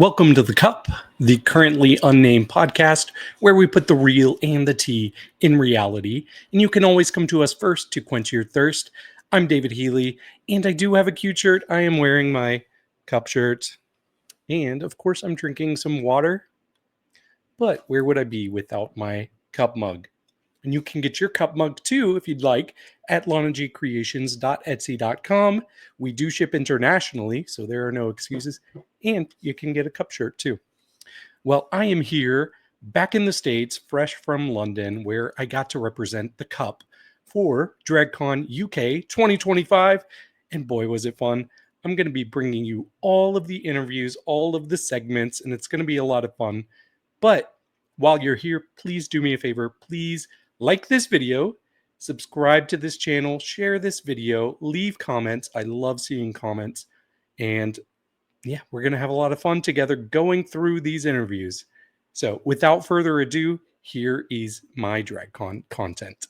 Welcome to The Cup, the Currently Unnamed Podcast, where we put the real and the tea in reality. And you can always come to us first to quench your thirst. I'm David Healy, and I do have a cute shirt. I am wearing my cup shirt. And, of course, I'm drinking some water. But where would I be without my cup mug? And you can get your cup mug, too, if you'd like, at lonagcreations.etsy.com. We do ship internationally, so there are no excuses. And you can get a cup shirt, too. Well, I am here back in the States, fresh from London, where I got to represent the cup for DragCon UK 2025. And boy, was it fun. I'm going to be bringing you all of the interviews, all of the segments, and it's going to be a lot of fun. But while you're here, please do me a favor. Please like this video, subscribe to this channel, share this video, leave comments. I love seeing comments. And yeah, we're going to have a lot of fun together going through these interviews. So without further ado, here is my DragCon content.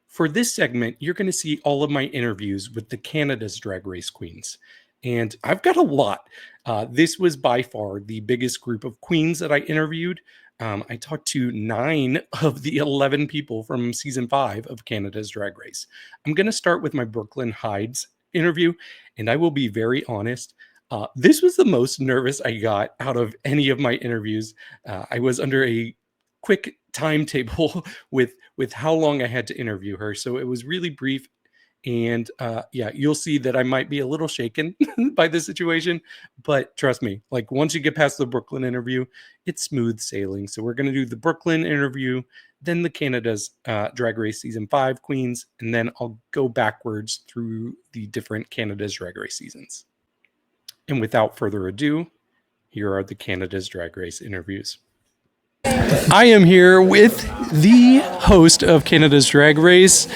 For this segment, you're going to see all of my interviews with the Canada's Drag Race queens. And I've got a lot. This was by far the biggest group of queens that I interviewed. I talked to 9 of the 11 people from season 5 of Canada's Drag Race. I'm going to start with my Brooke Lynn Hytes interview, and I will be very honest. This was the most nervous I got out of any of my interviews. I was under a quick timetable with how long I had to interview her, so it was really brief. And yeah, you'll see that I might be a little shaken by the situation, but trust me, like once you get past the Brooklyn interview, it's smooth sailing. So we're going to do the Brooklyn interview, then the Canada's Drag Race season 5 queens, and then I'll go backwards through the different Canada's Drag Race seasons. And without further ado, here are the Canada's Drag Race interviews. I am here with the host of Canada's Drag Race,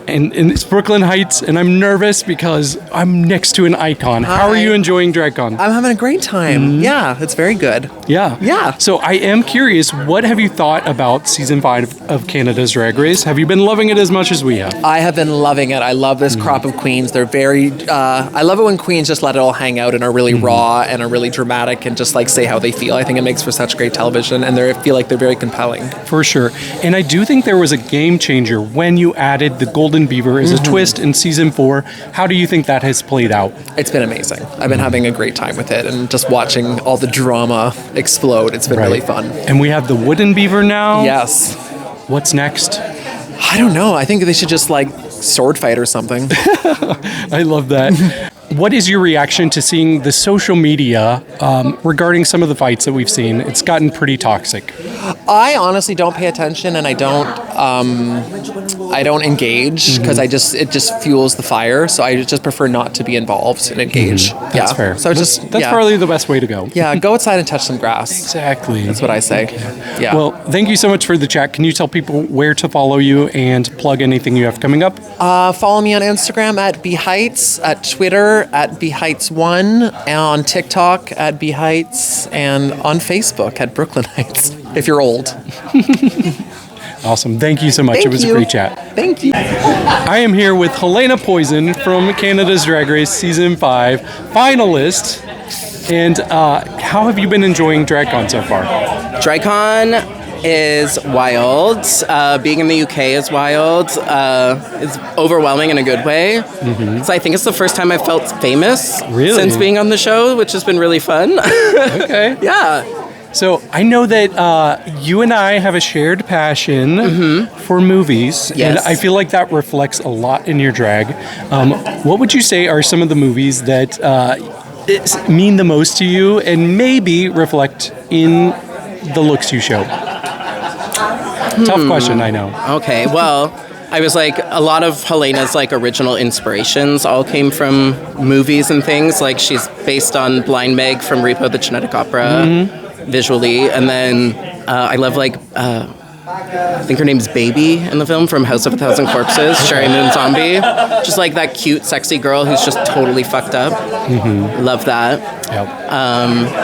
and it's Brooke Lynn Hytes, and I'm nervous because I'm next to an icon. Hi. How are you enjoying DragCon? I'm having a great time. Mm-hmm. Yeah, it's very good. Yeah. So I am curious, what have you thought about season 5 of Canada's Drag Race? Have you been loving it as much as we have? I have been loving it. I love this crop of queens. They're very, I love it when queens just let it all hang out and are really raw and are really dramatic and just like say how they feel. I think it makes for such great television, and I feel like they're very compelling. For sure. And I do think there was a game changer when you added the Golden Beaver as a twist in season 4. How do you think that has played out? It's been amazing. I've been having a great time with it and just watching all the drama explode. It's been really fun. And we have the Wooden Beaver now. Yes. What's next? I don't know. I think they should just like sword fight or something. I love that. What is your reaction to seeing the social media regarding some of the fights that we've seen? It's gotten pretty toxic. I honestly don't pay attention, and I don't engage because it just fuels the fire. So I just prefer not to be involved and engage. That's fair. So that's probably the best way to go. Yeah, go outside and touch some grass. Exactly. That's what I say. Okay. Yeah. Well, thank you so much for the chat. Can you tell people where to follow you and plug anything you have coming up? Follow me on Instagram at bhytes, at Twitter at bhytes1, and on TikTok at bhytes, and on Facebook at Brooke Lynn Hytes, if you're old. Awesome. Thank you so much. It was a great chat. Thank you. I am here with Helena Poison from Canada's Drag Race Season 5, finalist. And how have you been enjoying DragCon so far? DragCon is wild. Being in the UK is wild. It's overwhelming in a good way. So I think it's the first time I've felt famous since being on the show, which has been really fun. Okay. Yeah. So I know that you and I have a shared passion for movies, and I feel like that reflects a lot in your drag. What would you say are some of the movies that mean the most to you and maybe reflect in the looks you show? Tough question, I know. Okay, well, I was like, a lot of Helena's like original inspirations all came from movies and things. Like she's based on Blind Meg from Repo the Genetic Opera visually, and then I love like I think her name's Baby in the film from House of a Thousand Corpses, Sherry Moon Zombie. Just like that cute, sexy girl who's just totally fucked up. Love that. Yep.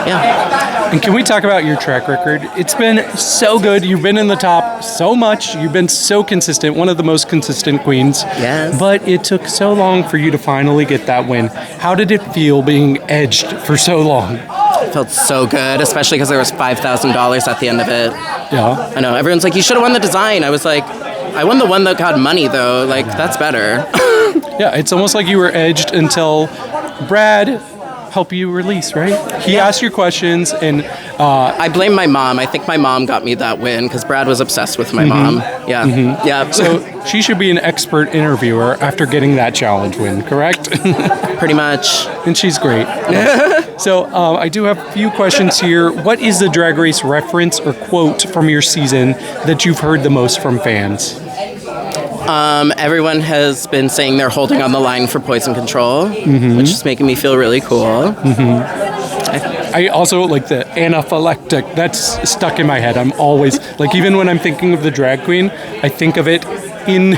Yeah. And can we talk about your track record? It's been so good. You've been in the top so much. You've been so consistent, one of the most consistent queens. Yes. But it took so long for you to finally get that win. How did it feel being edged for so long? It felt so good, especially because there was $5,000 at the end of it. Yeah. I know. Everyone's like, you should have won the design. I was like, I won the one that got money, though. Like, that's better. Yeah, it's almost like you were edged until Brad helped you release, right? He asked your questions, and I blame my mom. I think my mom got me that win because Brad was obsessed with my mom. Yeah. Yeah. So she should be an expert interviewer after getting that challenge win, correct? Pretty much. And she's great. So I do have a few questions here. What is the Drag Race reference or quote from your season that you've heard the most from fans? Everyone has been saying they're holding on the line for poison control, which is making me feel really cool. I also like the anaphylactic. That's stuck in my head. I'm always, like, even when I'm thinking of the drag queen, I think of it in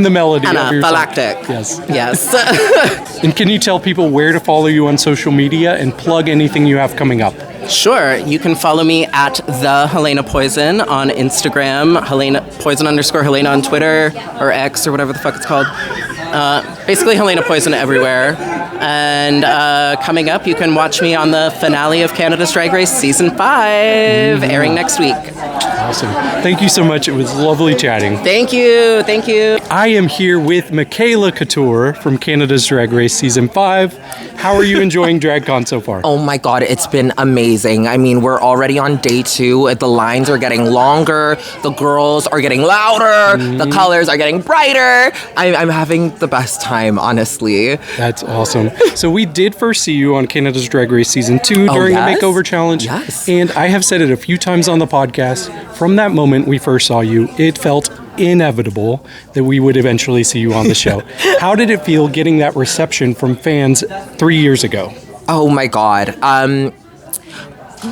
the melody of your song. Anaphylactic. Yes. Yes. And can you tell people where to follow you on social media and plug anything you have coming up? Sure. You can follow me at the Helena Poison on Instagram, Helena Poison _ Helena on Twitter or X or whatever the fuck it's called. Basically Helena Poison everywhere. And coming up, you can watch me on the finale of Canada's Drag Race Season 5, airing next week. Awesome. Thank you so much. It was lovely chatting. Thank you. Thank you. I am here with Makayla Couture from Canada's Drag Race Season 5. How are you enjoying DragCon so far? Oh my God, it's been amazing. I mean, we're already on day 2. The lines are getting longer. The girls are getting louder. The colors are getting brighter. I'm having the best time, honestly. That's awesome. So we did first see you on Canada's Drag Race Season 2 during the Makeover Challenge. Yes. And I have said it a few times on the podcast. From that moment we first saw you, it felt inevitable that we would eventually see you on the show. How did it feel getting that reception from fans 3 years ago? Oh my God.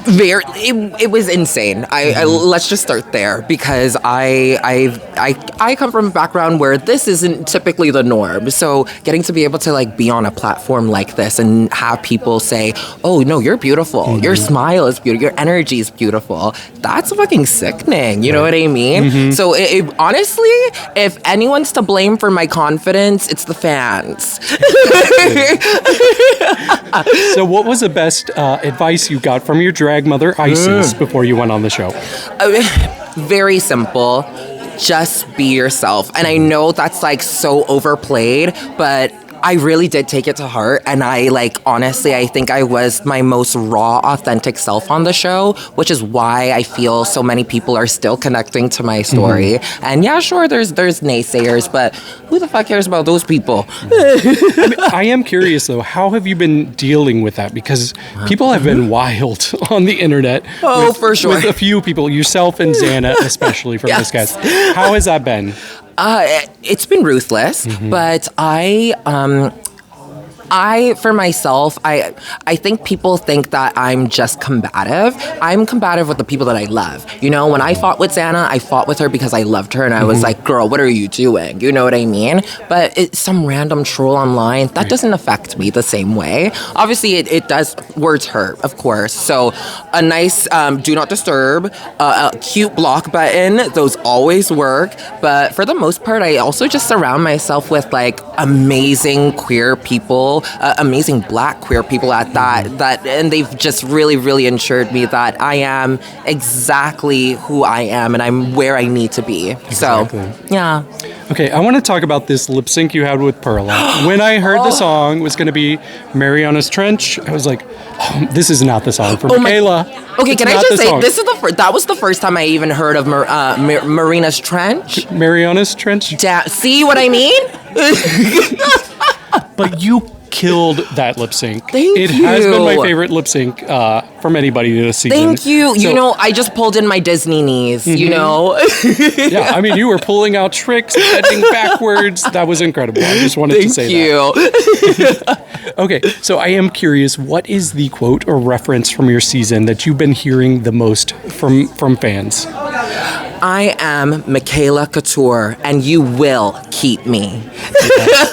It was insane. Let's just start there because I come from a background where this isn't typically the norm. So getting to be able to like be on a platform like this and have people say, "Oh no, you're beautiful. Your smile is beautiful. Your energy is beautiful." That's fucking sickening. You know what I mean? So honestly, if anyone's to blame for my confidence, it's the fans. So what was the best advice you got from your drag mother, Isis, before you went on the show? Very simple. Just be yourself. And I know that's like so overplayed, but I really did take it to heart. And I honestly, I think I was my most raw, authentic self on the show, which is why I feel so many people are still connecting to my story. And yeah, sure, there's naysayers, but who the fuck cares about those people? I am curious though, how have you been dealing with that? Because people have been wild on the internet. Oh, for sure. With a few people, yourself and Xana, especially from this guest. How has that been? It's been ruthless, but I for myself, I think people think that I'm just combative. I'm combative with the people that I love. You know, when I fought with Xana, I fought with her because I loved her and I was like, girl, what are you doing? You know what I mean? But it's some random troll online. That doesn't affect me the same way. Obviously, it does. Words hurt, of course. So a nice do not disturb, a cute block button, those always work. But for the most part, I also just surround myself with like amazing queer people, amazing Black queer people at that, and they've just really, really ensured me that I am exactly who I am and I'm where I need to be. Exactly. So, yeah. Okay, I want to talk about this lip sync you had with Perla. When I heard the song was going to be Mariana's Trench, I was like, oh, this is not the song for Makayla. Okay, can I just say, this is that was the first time I even heard of Marina's Trench. Mariana's Trench? See what I mean? But you killed that lip sync. Thank you. It has been my favorite lip sync from anybody this season. Thank you. So, you know, I just pulled in my Disney knees, you know? Yeah, I mean, you were pulling out tricks, bending backwards. That was incredible. I just wanted to say that. Okay, so I am curious, what is the quote or reference from your season that you've been hearing the most from fans? I am Makayla Couture, and you will keep me.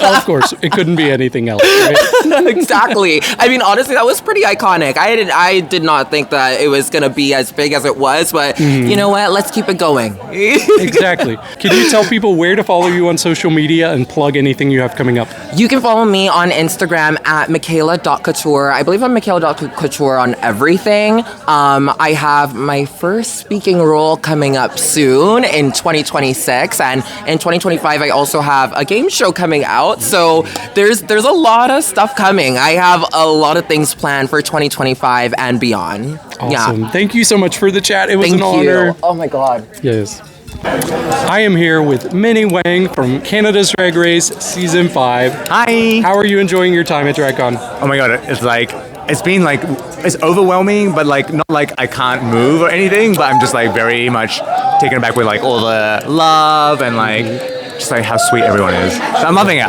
Of course, it couldn't be anything else, right? Exactly. I mean, honestly, that was pretty iconic. I did not think that it was going to be as big as it was, but you know what? Let's keep it going. Exactly. Can you tell people where to follow you on social media and plug anything you have coming up? You can follow me on Instagram at Makayla.couture. I believe I'm Makayla.couture on everything. I have my first speaking role coming up soon in 2026, and in 2025 I also have a game show coming out. So there's a lot of stuff coming. I have a lot of things planned for 2025 and beyond. Awesome. Yeah. Thank you so much for the chat. It was Thank an honor. You. Oh my God. Yes. I am here with Minhi Wang from Canada's Drag Race Season 5. Hi. How are you enjoying your time at DragCon? Oh my God, it's been like, it's overwhelming, but like, not like I can't move or anything, but I'm just like very much taken aback with like all the love and like, just like how sweet everyone is. So I'm loving it.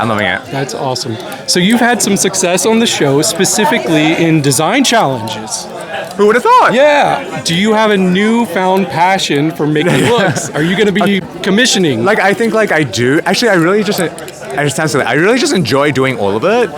That's awesome. So you've had some success on the show, specifically in design challenges. Who would have thought? Yeah. Do you have a newfound passion for making looks? Are you going to be commissioning? Like, I think like I do. Actually, I really just enjoy doing all of it.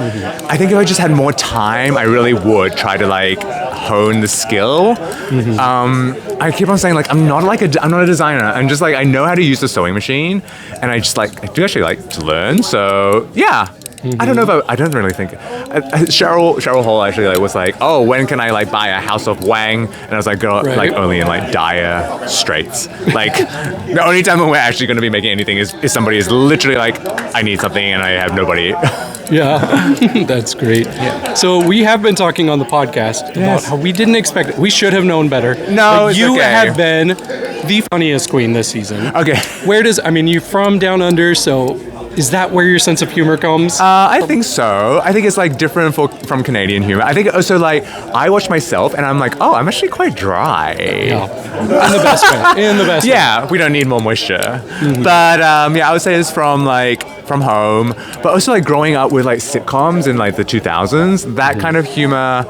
I think if I just had more time, I really would try to like hone the skill. I keep on saying like I'm not a designer. I'm just like I know how to use the sewing machine, and I do actually like to learn. So yeah. I don't know if I don't really think Cheryl Hall actually like was like, oh, when can I like buy a House of Wang? And I was like, girl, like only in like dire straits. Like the only time when we're actually going to be making anything is somebody is literally like, I need something and I have nobody. Yeah, that's great. Yeah. So we have been talking on the podcast about how we didn't expect it. We should have known better. No, but you have been the funniest queen this season. Okay. You're from down under, so is that where your sense of humor comes? I think so. I think it's like different from Canadian humor. I think also like I watch myself and I'm like, oh, I'm actually quite dry. Yeah. In the best way. Yeah, we don't need more moisture. But I would say it's from home, but also like growing up with like sitcoms in like the 2000s, that kind of humor.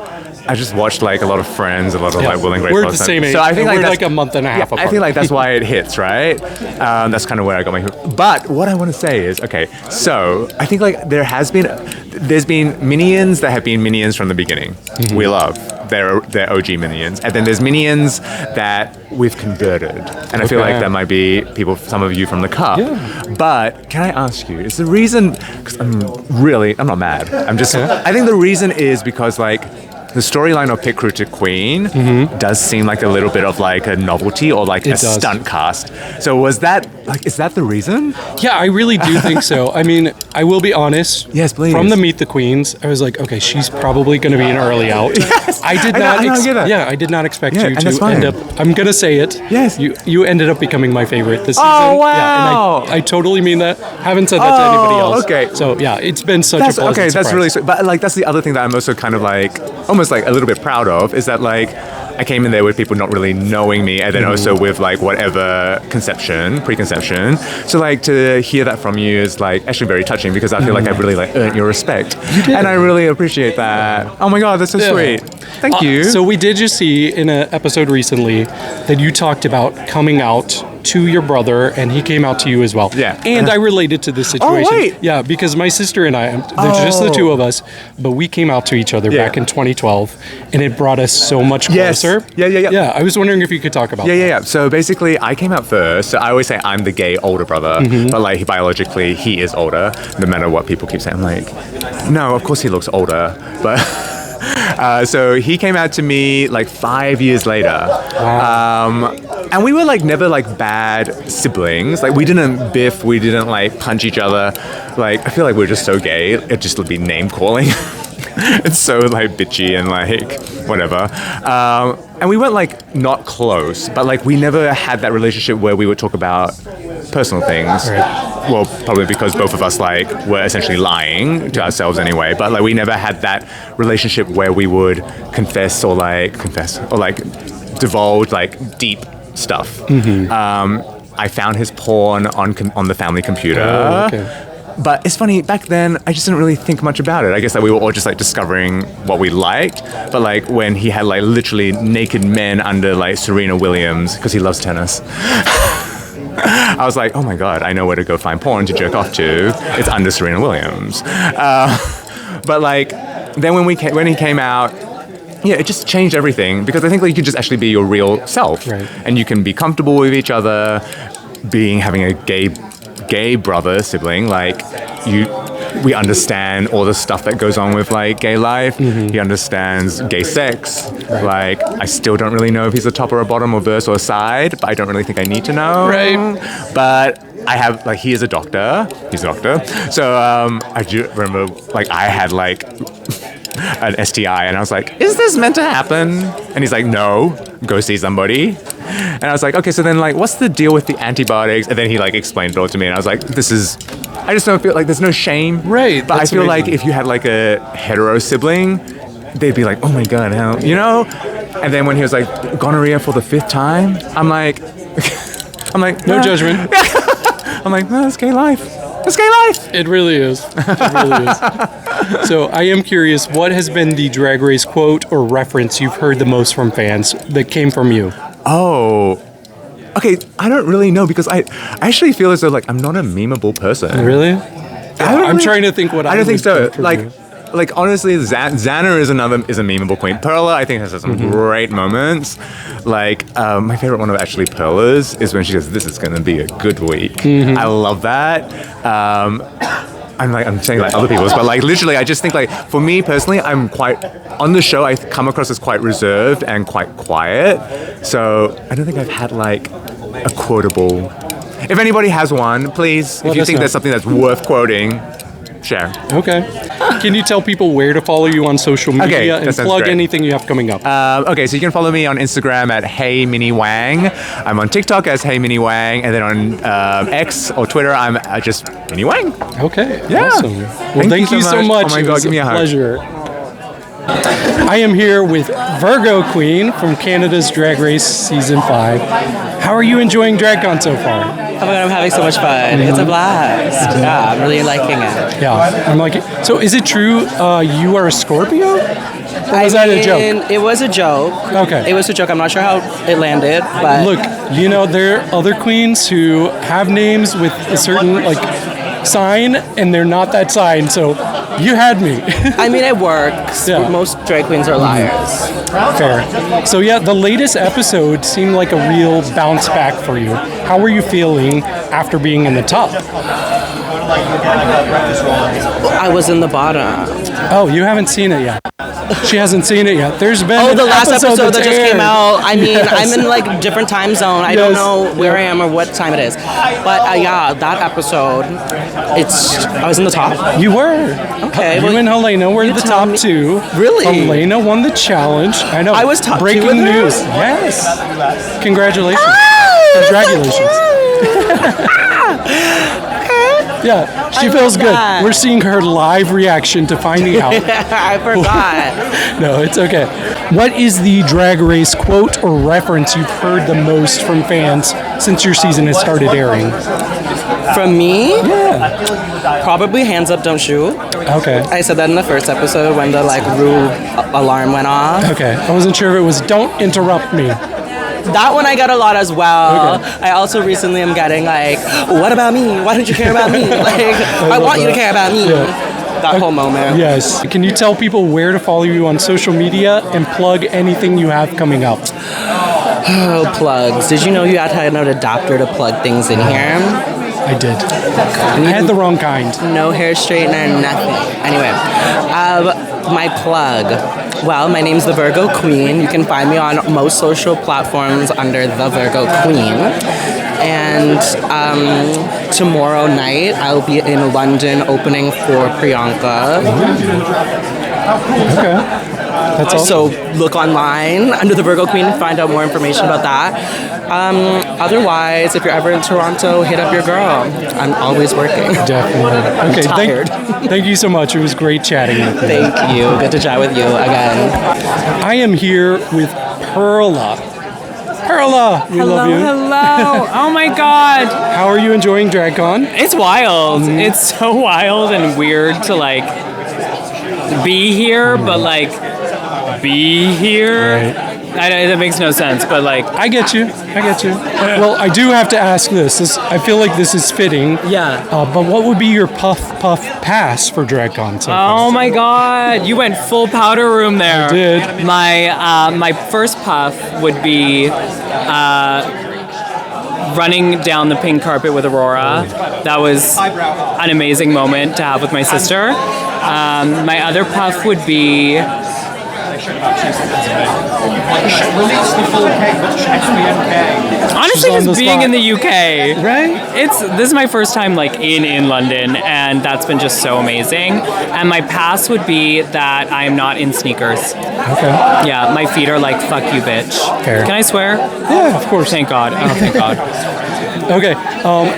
I just watched like a lot of Friends, a lot of like Will and Grace. We're the same age. So I think we're like a month and a half apart. I feel like that's why it hits, right? That's kind of where I got my hook. But what I want to say is, okay, so I think like there's been minions that have been minions from the beginning. We love they're OG minions, and then there's minions that we've converted, and I feel like that might be some of you from the cup. Yeah. But can I ask you, is the reason? Because I'm not mad. I think the reason is because like. The storyline of Pit Crew to Queen does seem like a little bit of like a novelty or like a stunt cast. So is that the reason? Yeah, I really do think so. I mean, I will be honest. Yes, please. From the Meet the Queens, I was like, okay, she's probably going to be an early out. Yes. I did not expect you to end up. I'm going to say it. Yes. You ended up becoming my favorite this season. Oh, wow. Yeah, and I totally mean that. Haven't said that to anybody else. Okay. So yeah, it's been such a pleasant surprise. That's really sweet. But like that's the other thing that I'm also kind of like almost like a little bit proud of is that like I came in there with people not really knowing me, and then also with like whatever preconception. So like to hear that from you is like actually very touching because I feel like I've really like earned your respect. You did. And I really appreciate that. Oh my God, that's so sweet. Thank you. So we did just see in an episode recently that you talked about coming out to your brother, and he came out to you as well. Yeah. And I related to this situation. Oh, wait. Yeah, because my sister and I, there's just the two of us, but we came out to each other back in 2012, and it brought us so much closer. Yeah. Yeah, I was wondering if you could talk about that. Yeah. So basically, I came out first. So I always say I'm the gay older brother, but like biologically, he is older, no matter what people keep saying. I'm like, no, of course he looks older, but... so he came out to me like 5 years later. Wow. And we were like never like bad siblings. Like we didn't biff, we didn't like punch each other. Like I feel like we were just so gay, it just would be name calling. It's so like bitchy and like whatever. And we weren't like not close, but like we never had that relationship where we would talk about personal things. Right. Well, probably because both of us like were essentially lying to ourselves anyway. But like we never had that relationship where we would confess or divulge like deep stuff. I found his porn on the family computer. Oh, okay. But it's funny, back then, I just didn't really think much about it. I guess that we were all just like discovering what we liked. But like when he had like literally naked men under like Serena Williams, because he loves tennis. I was like, oh my God, I know where to go find porn to jerk off to. It's under Serena Williams. But like, then when he came out, yeah, it just changed everything because I think like you could just actually be your real self, Right. and you can be comfortable with each other. Having a gay brother sibling, like we understand all the stuff that goes on with like gay life. He understands gay sex. Right. Like I still don't really know if he's a top or a bottom or verse or a side, but I don't really think I need to know. Right. But I have like he is a doctor. He's a doctor. So I do remember like I had like an STI and I was like, is this meant to happen? And he's like, no, go see somebody. And I was like, okay, so then like what's the deal with the antibiotics? And then he like explained it all to me and I was like, I just don't feel like there's no shame. Right. But I feel like if you had like a hetero sibling, they'd be like, oh my God, how, you know? And then when he was like, gonorrhea for the 5th time, I'm like, no judgment. I'm like, well, it's gay life. It's gay life. It really is. It really is. So I am curious, what has been the Drag Race quote or reference you've heard the most from fans that came from you? Oh, okay. I don't really know because I actually feel as though like I'm not a memeable person. Really? I'm really, trying to think what I don't think so. Like, Like honestly, Xana is a memeable queen. Perla, I think, has some great moments. Like my favorite one of actually Perla's is when she goes, "This is going to be a good week." I love that. I'm saying like other people's, but like literally, I just think like for me personally, I'm quite on the show. I come across as quite reserved and quite quiet. So I don't think I've had like a quotable. If anybody has one, please, if you think there's something that's worth quoting, share. Okay. Can you tell people where to follow you on social media and plug anything you have coming up? Okay, so you can follow me on Instagram at Hey Minhi Wang. I'm on TikTok as Hey Minhi Wang, and then on X or Twitter, I'm just Minhi Wang. Okay. Yeah. Awesome. Well, thank you so much. Oh my God, give me a hug. Pleasure. I am here with Virgo Queen from Canada's Drag Race Season 5. How are you enjoying DragCon so far? Oh my God, I'm having so much fun. It's a blast. Yeah, I'm really liking it. Yeah, I'm liking it. So is it true you are a Scorpio? Or was that a joke? It was a joke. Okay. It was a joke. I'm not sure how it landed, but... Look, you know, there are other queens who have names with a certain, like, sign, and they're not that sign, so you had me. I mean, it works. Yeah. Most drag queens are liars. Fair. So yeah, the latest episode seemed like a real bounce back for you. How were you feeling after being in the top? I was in the bottom. Oh, you haven't seen it yet. She hasn't seen it yet. There's been the last episode that just aired. came out. I mean, I'm in like different time zone. I don't know where I am or what time it is. But yeah, that episode, I was in the top. You were. Okay. You and Helena were the top two. Really? Helena won the challenge. I know. I was top two Breaking with her? news. Yes. Congratulations. Congratulations. Yeah, she feels good. We're seeing her live reaction to finding out. I forgot. No, it's okay. What is the Drag Race quote or reference you've heard the most from fans since your season has started airing? From me? Yeah. Probably hands up, don't shoot. Okay. I said that in the first episode when the like Rue alarm went off. Okay. I wasn't sure if it was don't interrupt me. That one I got a lot as well. Okay. I also recently am getting like, what about me? Why don't you care about me? Like, I want you to care about me. Yeah. That whole moment. Yes. Can you tell people where to follow you on social media and plug anything you have coming up? Oh, plugs. Did you know you had to have an adapter to plug things in here? I did. I had the wrong kind. No hair straightener, nothing. Anyway, my plug. Well, my name's the Virgo Queen. You can find me on most social platforms under the Virgo Queen. And tomorrow night, I'll be in London opening for Priyanka. Okay. That's awesome. So look online under the Virgo Queen and find out more information about that. Otherwise, if you're ever in Toronto, hit up your girl. I'm always working. Definitely. Okay, thank you so much. It was great chatting with you. Thank you. Good to chat with you again. I am here with Perla. Perla, we love you. Hello. Oh my God. How are you enjoying DragCon? It's wild. It's so wild and weird to like be here, but like be here. Right. It makes no sense, but like... I get you. Well, I do have to ask this. I feel like this is fitting. Yeah. But what would be your puff pass for DragCon? Oh my God! You went full powder room there. I did. My first puff would be running down the pink carpet with Aurora. That was an amazing moment to have with my sister. My other puff would be... Honestly, just being in the UK, right? This is my first time like in London, and that's been just so amazing. And my pass would be that I am not in sneakers. Okay. Yeah, my feet are like fuck you, bitch. Fair. Can I swear? Yeah, of course. Thank God. Oh, thank God. Okay,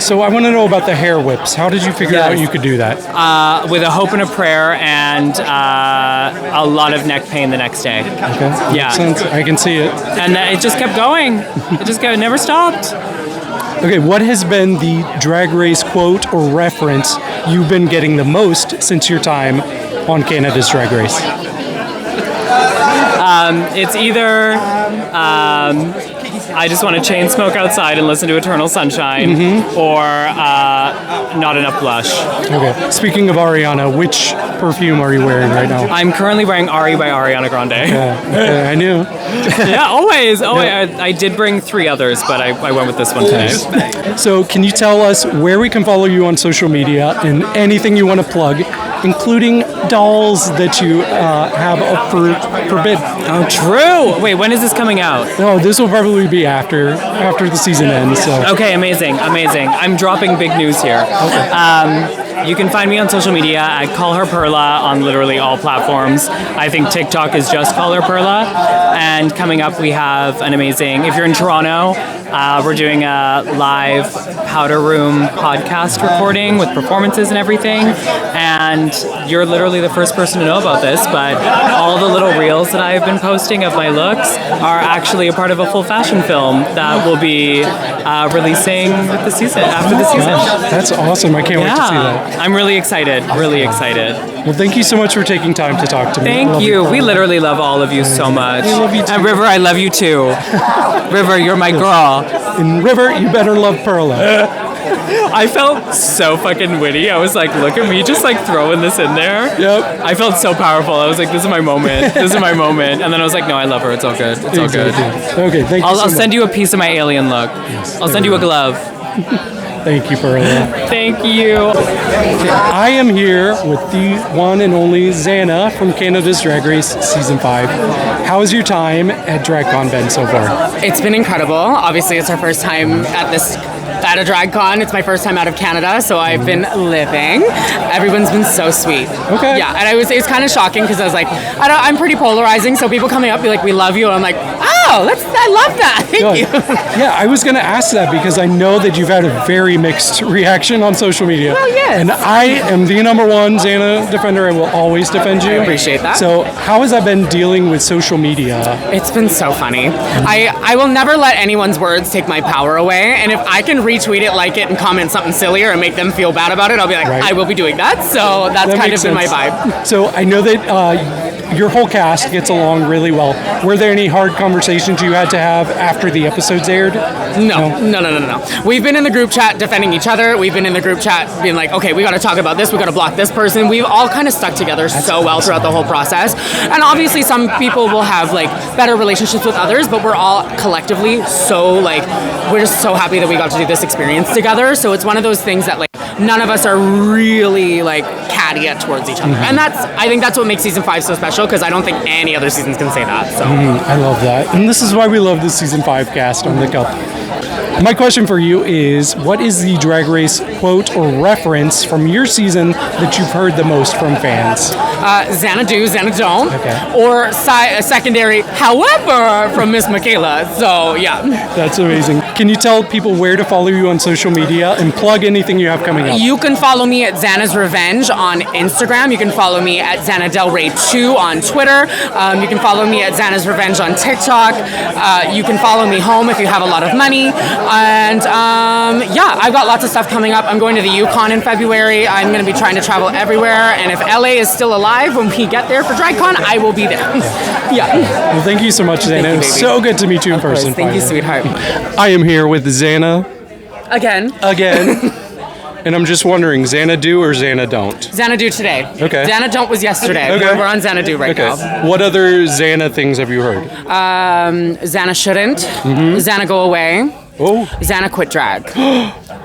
so I want to know about the hair whips. How did you figure out you could do that? With a hope and a prayer and a lot of neck pain the next day. Okay. Yeah. Makes sense. I can see it. And it just kept going. It never stopped. Okay, what has been the Drag Race quote or reference you've been getting the most since your time on Canada's Drag Race? It's either I just want to chain smoke outside and listen to Eternal Sunshine, or not enough blush. Okay. Speaking of Ariana, which perfume are you wearing right now? I'm currently wearing Ari by Ariana Grande. Yeah, I knew. Yeah, always. I did bring 3 others, but I went with this one today. So can you tell us where we can follow you on social media and anything you want to plug, including dolls that you have up for bid? Oh, true. Wait, when is this coming out? No, this will probably be after the season ends. So. Okay, amazing. I'm dropping big news here. Okay. You can find me on social media at Call Her Perla on literally all platforms. I think TikTok is just Call Her Perla. And coming up, we have an amazing, if you're in Toronto, we're doing a live powder room podcast recording with performances and everything. And you're literally the first person to know about this, but all the little reels that I've been posting of my looks are actually a part of a full fashion film that will be releasing with the season, after the season. That's awesome. I can't wait to see that. I'm really excited. Really excited. Well, thank you so much for taking time to talk to me. Thank you. We literally love all of you so much. We love you too. And River, I love you too. River, you're my girl. And River, you better love Perla. I felt so fucking witty. I was like, look at me just like throwing this in there. Yep. I felt so powerful. I was like, this is my moment. This is my moment. And then I was like, no, I love her. It's all good. It's all good. Okay, thank you. I'll send you a piece of my alien look. Yes, I'll send you a glove. Thank you, Perla. Thank you. I am here with the one and only Xana from Canada's Drag Race Season 5. How has your time at DragCon been so far? It's been incredible. Obviously, it's our first time at a DragCon. It's my first time out of Canada, so I've been living. Everyone's been so sweet. Okay. Yeah, and it's kind of shocking because I was like, I'm pretty polarizing, so people coming up be like, we love you. And I'm like, oh, I love that. Thank you. Yeah, I was going to ask that because I know that you've had a very mixed reaction on social media. Well, yes. And I am the number one Xana defender. I will always defend you. I appreciate that. So how has that been dealing with social media? It's been so funny. I will never let anyone's words take my power away. And if I can retweet it, like it, and comment something sillier and make them feel bad about it, I'll be like, right. I will be doing that. So that's That kind makes of been sense. my vibe. So I know that your whole cast gets along really well. Were there any hard conversations you had to have after the episodes aired? No. We've been in the group chat defending each other. We've been in the group chat being like, okay, we got to talk about this. We got to block this person. We've all kind of stuck together so well throughout the whole process. And obviously some people will have like better relationships with others, but we're all collectively so like, we're just so happy that we got to do this experience together. So it's one of those things that like none of us are really like catty towards each other. And I think that's what makes season 5 so special, because I don't think any other seasons can say that. So I love that. And this is why we love the Season 5 cast on the Cup. My question for you is, what is the Drag Race quote or reference from your season that you've heard the most from fans? Xana do, Xana don't. Okay. Or secondary, however, from Miss Makayla. So, yeah. That's amazing. Can you tell people where to follow you on social media and plug anything you have coming up? You can follow me at Xana's Revenge on Instagram. You can follow me at Xana Del Rey 2 on Twitter. You can follow me at Xana's Revenge on TikTok. You can follow me home if you have a lot of money. And I've got lots of stuff coming up. I'm going to the Yukon in February. I'm going to be trying to travel everywhere. And if LA is still alive, live when we get there for DragCon, I will be there. Yeah. Well, thank you so much, Xana. It was so good to meet you in person. Thank you, sweetheart. I am here with Xana. Again. And I'm just wondering, Xana do or Xana don't? Xanadu today. Okay. Xana don't was yesterday. Okay. We're on Xanadu right now. What other Xana things have you heard? Xana shouldn't. Xana go away. Oh. Xana quit drag.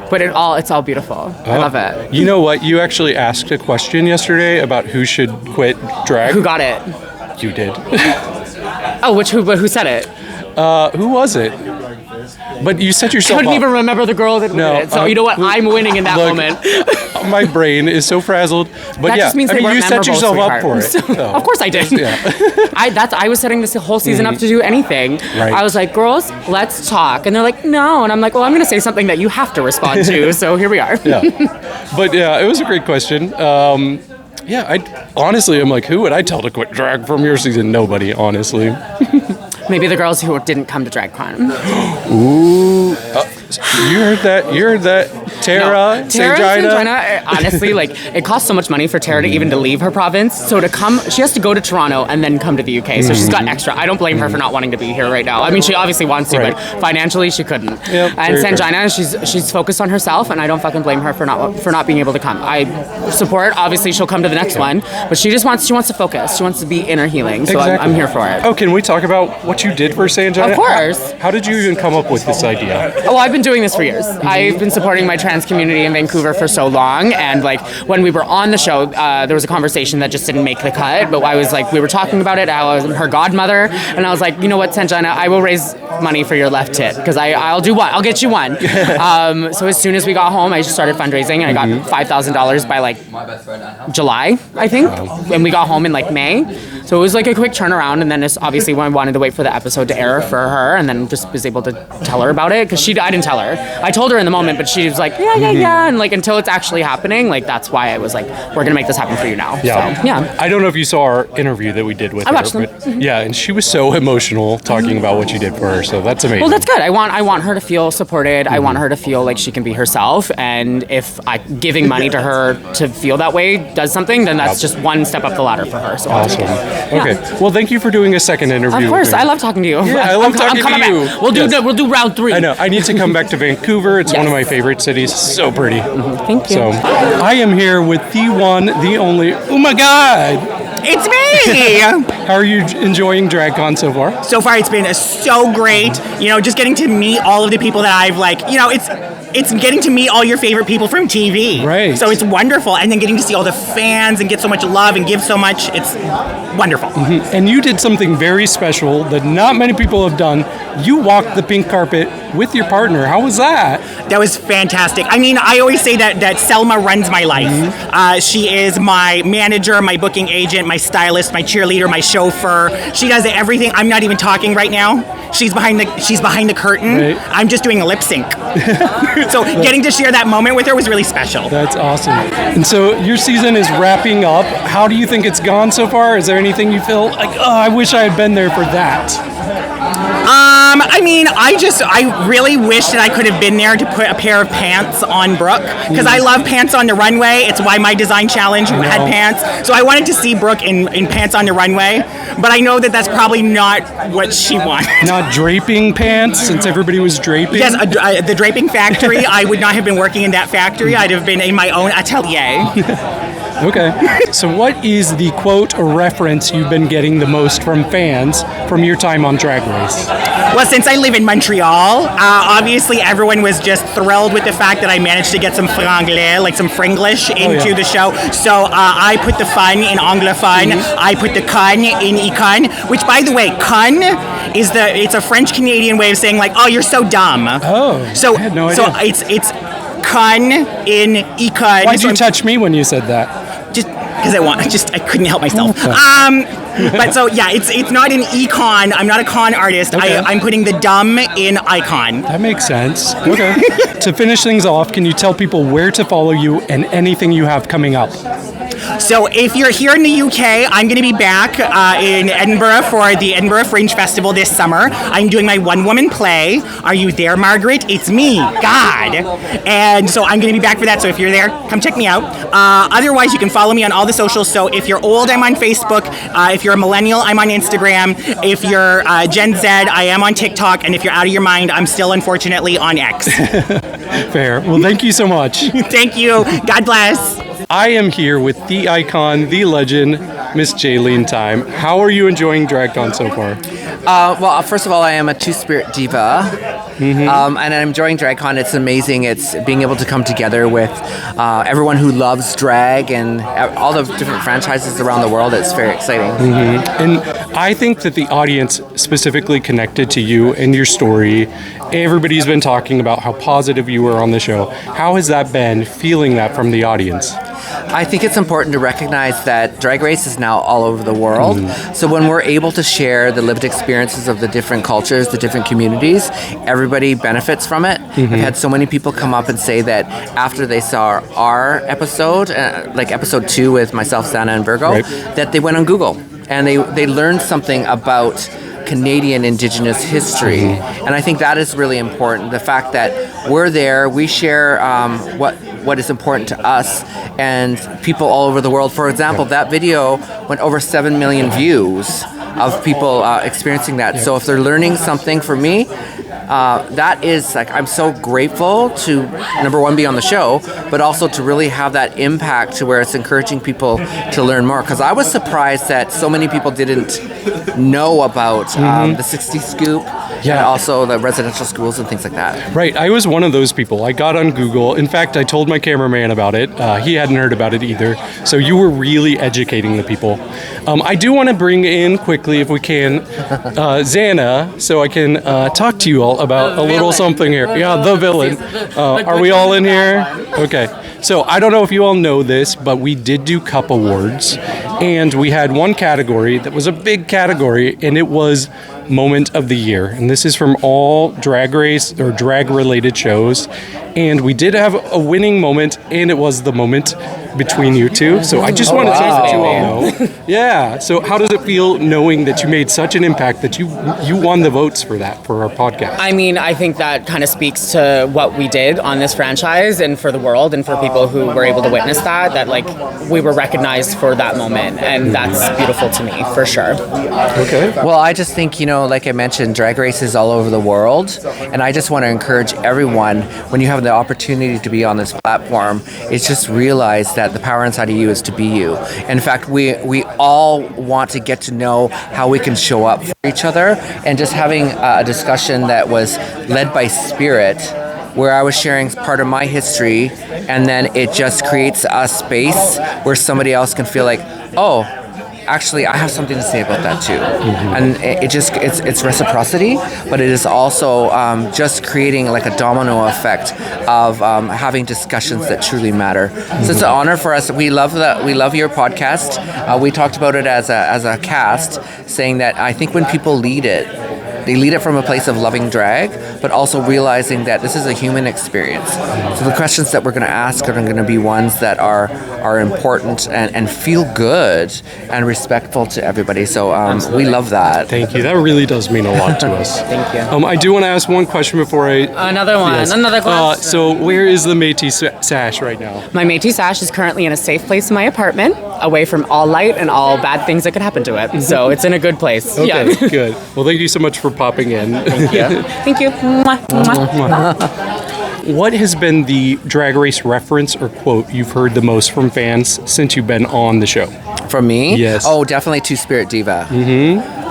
But it's all beautiful. I love it. You know what? You actually asked a question yesterday about who should quit drag. Who got it? You did. Oh, who said it? Who was it? But you set yourself Couldn't up. even remember the girl that did it. So you know what? I'm winning in that moment. My brain is so frazzled. But That yeah, just means I they mean, weren't you set memorable, yourself up for sweetheart. it. So. Of course I did. Yeah. I was setting this whole season up to do anything. Right. I was like, girls, let's talk. And they're like, no. And I'm like, well, I'm going to say something that you have to respond to. So here we are. Yeah. But yeah, it was a great question. Yeah, I'm like, who would I tell to quit drag from your season? Nobody, honestly. Maybe the girls who didn't come to DragCon. Ooh. You heard that? Tara, Sanjina, honestly, like, it costs so much money for Tara to even to leave her province. So to come, she has to go to Toronto and then come to the UK. So she's got extra. I don't blame her for not wanting to be here right now. I mean, she obviously wants to, but financially she couldn't. Yep, and Sanjina, she's focused on herself, and I don't fucking blame her for not being able to come. I support. Obviously, she'll come to the next one, but she wants to focus. She wants to be inner healing. So Exactly. I'm here for it. Oh, can we talk about what you did for Sanjina? Of course. How did you even come up with this idea? Oh, I've been doing this for years. I've been supporting my trans community in Vancouver for so long, and like when we were on the show, there was a conversation that just didn't make the cut, but I was like, we were talking about it. I was her godmother, and I was like, you know what, Sanjina, I will raise money for your left tit because I'll do one. I'll get you one. So as soon as we got home, I just started fundraising, and I got $5,000 by like July, I think, and we got home in like May. So it was like a quick turnaround, and then it's obviously when I wanted to wait for the episode to air for her, and then just was able to tell her about it because I didn't tell her. I told her in the moment, but she was like, yeah, and like until it's actually happening, like that's why I was like, we're gonna make this happen for you now. Yeah. So, yeah. I don't know if you saw our interview that we did with her. I watched them. But yeah, and she was so emotional talking about what you did for her. So that's amazing. Well, that's good. I want her to feel supported. I want her to feel like she can be herself. And if giving money to her to feel that way does something, then that's just one step up the ladder for her. So Awesome. Okay. Well, thank you for doing a second interview. Of course, with me. I love talking to you. Yeah, I love talking I'm to you. back. We'll do round 3. I know. I need to come back to Vancouver. It's one of my favorite cities. So pretty. Thank you. So I am here with the one, the only. Oh my God! It's me! How are you enjoying DragCon so far? So far, it's been so great. You know, just getting to meet all of the people that I've it's getting to meet all your favorite people from TV. Right. So it's wonderful. And then getting to see all the fans and get so much love and give so much. It's wonderful. And you did something very special that not many people have done. You walked the pink carpet with your partner. How was that? That was fantastic. I mean, I always say that Selma runs my life. She is my manager, my booking agent, my stylist, my cheerleader, my chauffeur. She does everything. I'm not even talking right now. She's behind the curtain. Right. I'm just doing a lip sync. So getting to share that moment with her was really special. That's awesome. And so your season is wrapping up. How do you think it's gone so far? Is there anything you feel like, oh, I wish I had been there for that? I mean, I really wish that I could have been there to put a pair of pants on Brooke, because I love pants on the runway. It's why my design challenge had pants. So I wanted to see Brooke in pants on the runway, but I know that that's probably not what she wanted. Not draping pants, since everybody was draping? Yes, the draping factory. I would not have been working in that factory. I'd have been in my own atelier. Okay. So what is the quote or reference you've been getting the most from fans from your time on Drag Race? Well, since I live in Montreal, obviously everyone was just thrilled with the fact that I managed to get some franglais, like some Fringlish, into the show. So I put the fun in anglophone. I put the con in icon, which, by the way, con it's a French Canadian way of saying like, oh, you're so dumb. Oh, so I had no idea. So it's con in icon. Why'd you touch me when you said that? Just because I couldn't help myself. But so yeah, it's not an econ. I'm not a con artist. Okay. I'm putting the dumb in icon. That makes sense. Okay. To finish things off, can you tell people where to follow you and anything you have coming up? So if you're here in the UK, I'm going to be back in Edinburgh for the Edinburgh Fringe Festival this summer. I'm doing my one-woman play. Are you there, Margaret? It's me, Gahd. And so I'm going to be back for that. So if you're there, come check me out. Otherwise, you can follow me on all the socials. So if you're old, I'm on Facebook. If you're a millennial, I'm on Instagram. If you're Gen Z, I am on TikTok. And if you're out of your mind, I'm still unfortunately on X. Fair. Well, thank you so much. Thank you. God bless. I am here with the icon, the legend, Miss Jaylene Tyme. How are you enjoying DragCon so far? Well, first of all, I am a two-spirit diva, and I'm enjoying DragCon. It's amazing. It's being able to come together with everyone who loves drag and all the different franchises around the world. It's very exciting. And I think that the audience specifically connected to you and your story. Everybody's been talking about how positive you were on the show. How has that been, feeling that from the audience? I think it's important to recognize that Drag Race is now all over the world. So when we're able to share the lived experiences of the different cultures, the different communities, everybody benefits from it. I've had so many people come up and say that after they saw our episode, like episode 2 with myself, Xana, and Virgo, that they went on Google and they learned something about Canadian Indigenous history. And I think that is really important. The fact that we're there, we share what is important to us and people all over the world. For example, that video went over 7 million views of people experiencing that. So if they're learning something from me, that is like, I'm so grateful to, number one, be on the show, but also to really have that impact to where it's encouraging people to learn more. Because I was surprised that so many people didn't know about the 60 Scoop and also the residential schools and things like that. Right. I was one of those people. I got on Google. In fact, I told my cameraman about it. He hadn't heard about it either. So you were really educating the people. I do want to bring in quickly, if we can, Xana, so I can talk to you all about a little something here. Yeah, the villain. Are we all in here? Okay. So I don't know if you all know this, but we did do Cup Awards, and we had one category that was a big category, and it was Moment of the Year. And this is from all Drag Race or drag-related shows. And we did have a winning moment, and it was the moment between you two. So I just wanted to let you all know. Yeah. So how does it feel knowing that you made such an impact that you won the votes for that, for our podcast? I mean, I think that kind of speaks to what we did on this franchise and for the world and for people who were able to witness that like we were recognized for that moment. And that's beautiful to me, for sure. Okay. Well, I just think, like I mentioned, Drag Race is all over the world. And I just want to encourage everyone, when you have the opportunity to be on this platform, is just realize that the power inside of you is to be you. In fact, we all want to get to know how we can show up for each other, and just having a discussion that was led by spirit, where I was sharing part of my history, and then it just creates a space where somebody else can feel like, oh, actually, I have something to say about that too. And it's reciprocity, but it is also just creating like a domino effect of having discussions that truly matter. So it's an honor for us. We love your podcast. We talked about it as a cast, saying that I think when people lead it, they lead it from a place of loving drag, but also realizing that this is a human experience. So the questions that we're going to ask are going to be ones that are important and feel good and respectful to everybody. So we love that. Thank you. That really does mean a lot to us. Thank you. I do want to ask one question before I... Another question. So where is the Métis sash right now? My Métis sash is currently in a safe place in my apartment, away from all light and all bad things that could happen to it. So it's in a good place. Okay, Yeah. good. Well, thank you so much for popping in. Thank you. Thank you. Mwah, mwah. What has been the Drag Race reference or quote you've heard the most from fans since you've been on the show? From me? Yes. Oh, definitely Two-Spirit Diva.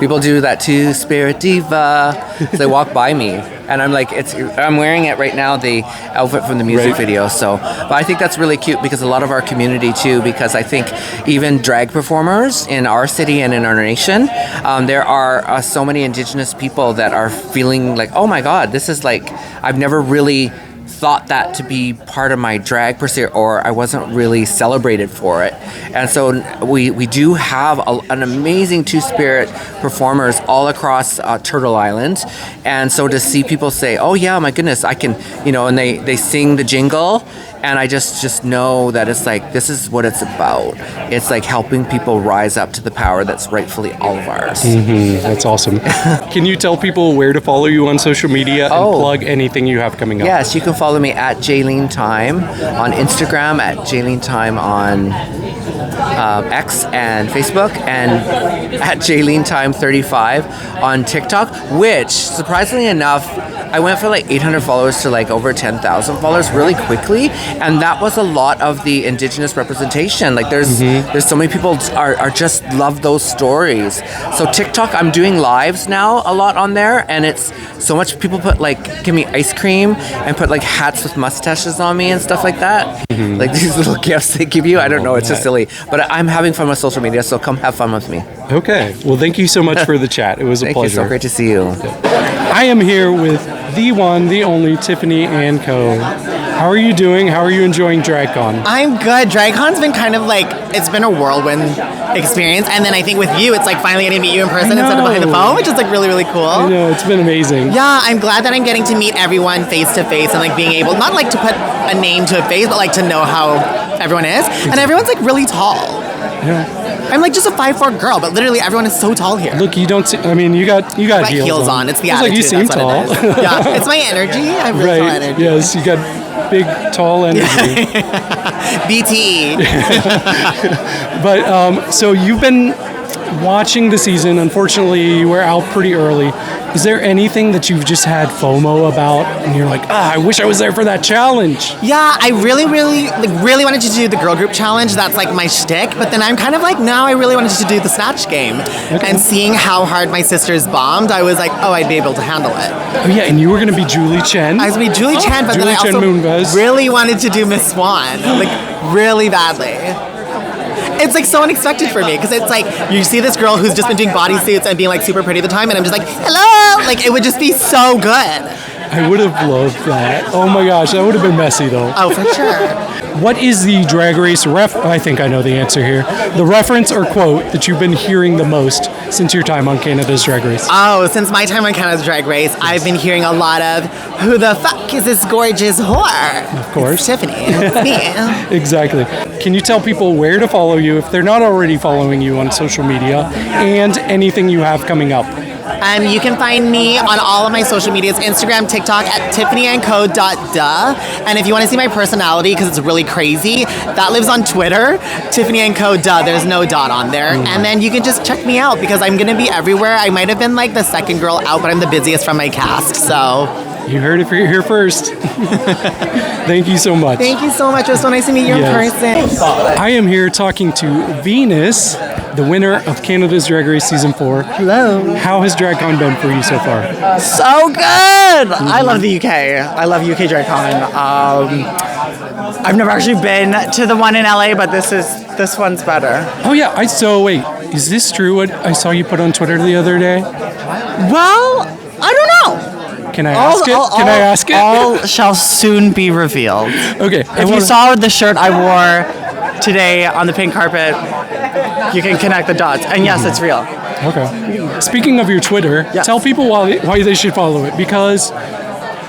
People do that Two-Spirit Diva. They walk by me, and I'm like, I'm wearing it right now, the outfit from the music video. So, but I think that's really cute because a lot of our community too, because I think even drag performers in our city and in our nation, there are so many Indigenous people that are feeling like, oh my God, this is like, I've never really thought that to be part of my drag per se, or I wasn't really celebrated for it. And so we do have an amazing Two-Spirit performers all across Turtle Island. And so to see people say, oh yeah, my goodness, I can, and they sing the jingle, And I just know that it's like, this is what it's about. It's like helping people rise up to the power that's rightfully all of ours. That's awesome. Can you tell people where to follow you on social media and plug anything you have coming up? Yes, you can follow me at Jaylene Tyme on Instagram, at Jaylene Tyme on X and Facebook, and at Jaylene Tyme 35 on TikTok, which surprisingly enough, I went from like 800 followers to like over 10,000 followers really quickly, and that was a lot of the Indigenous representation. Like there's so many people are just love those stories. So TikTok, I'm doing lives now a lot on there, and it's so much people give me ice cream and put like hats with mustaches on me and stuff like that. Like these little gifts they give you. I don't know, it's just silly. But I'm having fun with social media, so come have fun with me. Okay. Well, thank you so much for the chat. It was a Thank pleasure. you, so great to see you. I am here with the one, the only Tiffany Ann Co. How are you doing? How are you enjoying DragCon? I'm good. DragCon's been kind of like, it's been a whirlwind experience. And then I think with you, it's like finally getting to meet you in person instead of behind the phone, which is like really, really cool. I know, it's been amazing. Yeah, I'm glad that I'm getting to meet everyone face to face and like being able, not like to put a name to a face, but like to know how everyone is. And everyone's like really tall. Yeah. I'm like just a 5'4" girl, but literally everyone is so tall here. Look, you don't see, I mean, you got heels on. It's the attitude. Like you seem that's tall. What it is. Yeah, it's my energy. I have really tall energy. Yes, you got big, tall energy. BT. But so you've been watching the season. Unfortunately, you were out pretty early. Is there anything that you've just had FOMO about, and you're like, I wish I was there for that challenge? Yeah, I really wanted to do the girl group challenge. That's like my shtick. But then I'm kind of like, now I really wanted to do the snatch game. Okay. And seeing how hard my sisters bombed, I was like, I'd be able to handle it. Oh yeah, and you were going to be Julie Chen. I was going to be Julie Chen, but then I also really wanted to do Miss Swan, like really badly. It's like so unexpected for me because it's like you see this girl who's just been doing bodysuits and being like super pretty at the time, and I'm just like, hello, like it would just be so good. I would have loved that. Oh my gosh, that would have been messy though. Oh, for sure. What is the Drag Race I think I know the answer here. The reference or quote that you've been hearing the most since your time on Canada's Drag Race? Oh, since my time on Canada's Drag Race, I've been hearing a lot of, who the fuck is this gorgeous whore? Of course. It's Tiffany. It's me. Exactly. Can you tell people where to follow you if they're not already following you on social media, and anything you have coming up? You can find me on all of my social medias, Instagram, TikTok, at tiffanyandco.duh. And if you want to see my personality, because it's really crazy, that lives on Twitter, tiffanyandco.duh. There's no dot on there. And then you can just check me out, because I'm going to be everywhere. I might have been like the second girl out, but I'm the busiest from my cast, so... You heard it here first. Thank you so much. Thank you so much. It was so nice to meet you in person. I am here talking to Venus, the winner of Canada's Drag Race Season 4. Hello. How has DragCon been for you so far? So good! I love the UK. I love UK DragCon. I've never actually been to the one in LA, but this one's better. Oh yeah, wait, is this true what I saw you put on Twitter the other day? Well, I don't know. Can I ask it? All shall soon be revealed. Okay. If you saw the shirt I wore today on the pink carpet, you can connect the dots. And yes, it's real. Okay. Speaking of your Twitter, tell people why they should follow it, because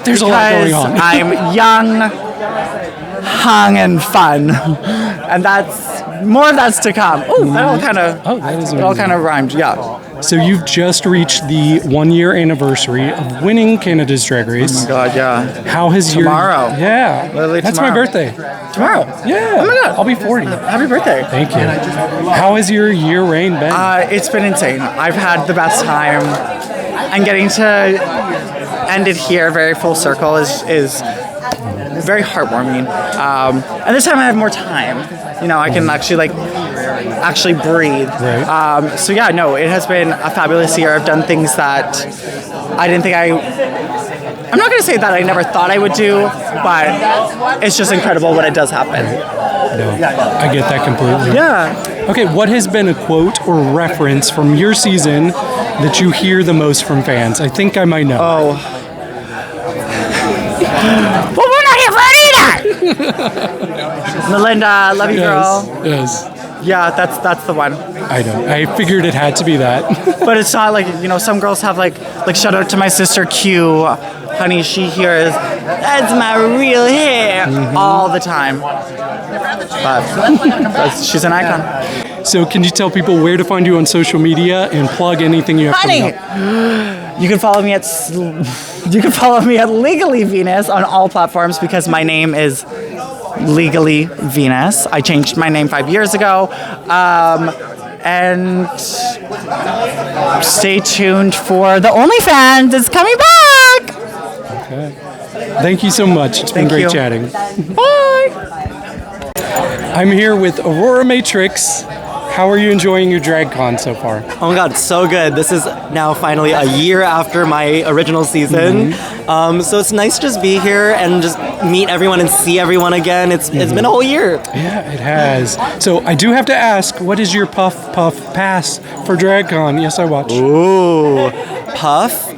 there's a lot going on. I'm young, hung, and fun. And more of that's to come. That all kind of rhymed, yeah. So you've just reached the 1-year anniversary of winning Canada's Drag Race. Oh my God, yeah. How has tomorrow? Yeah. Literally That's tomorrow. my birthday. Tomorrow? Yeah. Oh my God. I'll be 40. Happy birthday. Thank you. How has your year reign been? It's been insane. I've had the best time. And getting to end it here very full circle is very heartwarming. And this time I have more time. I can actually breathe. Right. So yeah, no, it has been a fabulous year. I've done things that I didn't think I'm not going to say that I never thought I would do, but it's just incredible when it does happen. No, I get that completely. Yeah. Okay, what has been a quote or reference from your season that you hear the most from fans? I think I might know. Oh. Well, we're not here for any of that! Melinda, love you, girl. Yes. Yeah, that's the one. I know. I figured it had to be that. But it's not like, some girls have like shout out to my sister Q. Honey, she hears that's my real hair all the time. But she's an icon. So can you tell people where to find you on social media and plug anything you have coming up? You can follow me at Legally Venus on all platforms because my name is Legally Venus. I changed my name 5 years ago. And stay tuned for the OnlyFans. It's coming back. Okay. Thank you so much. It's been great chatting. Bye. I'm here with Aurora Matrix. How are you enjoying your DragCon so far? Oh my god, so good. This is now finally a year after my original season. So it's nice to just be here and just meet everyone and see everyone again. It's been a whole year. Yeah, it has. So I do have to ask, what is your puff pass for DragCon? Yes, I watched. Ooh, puff,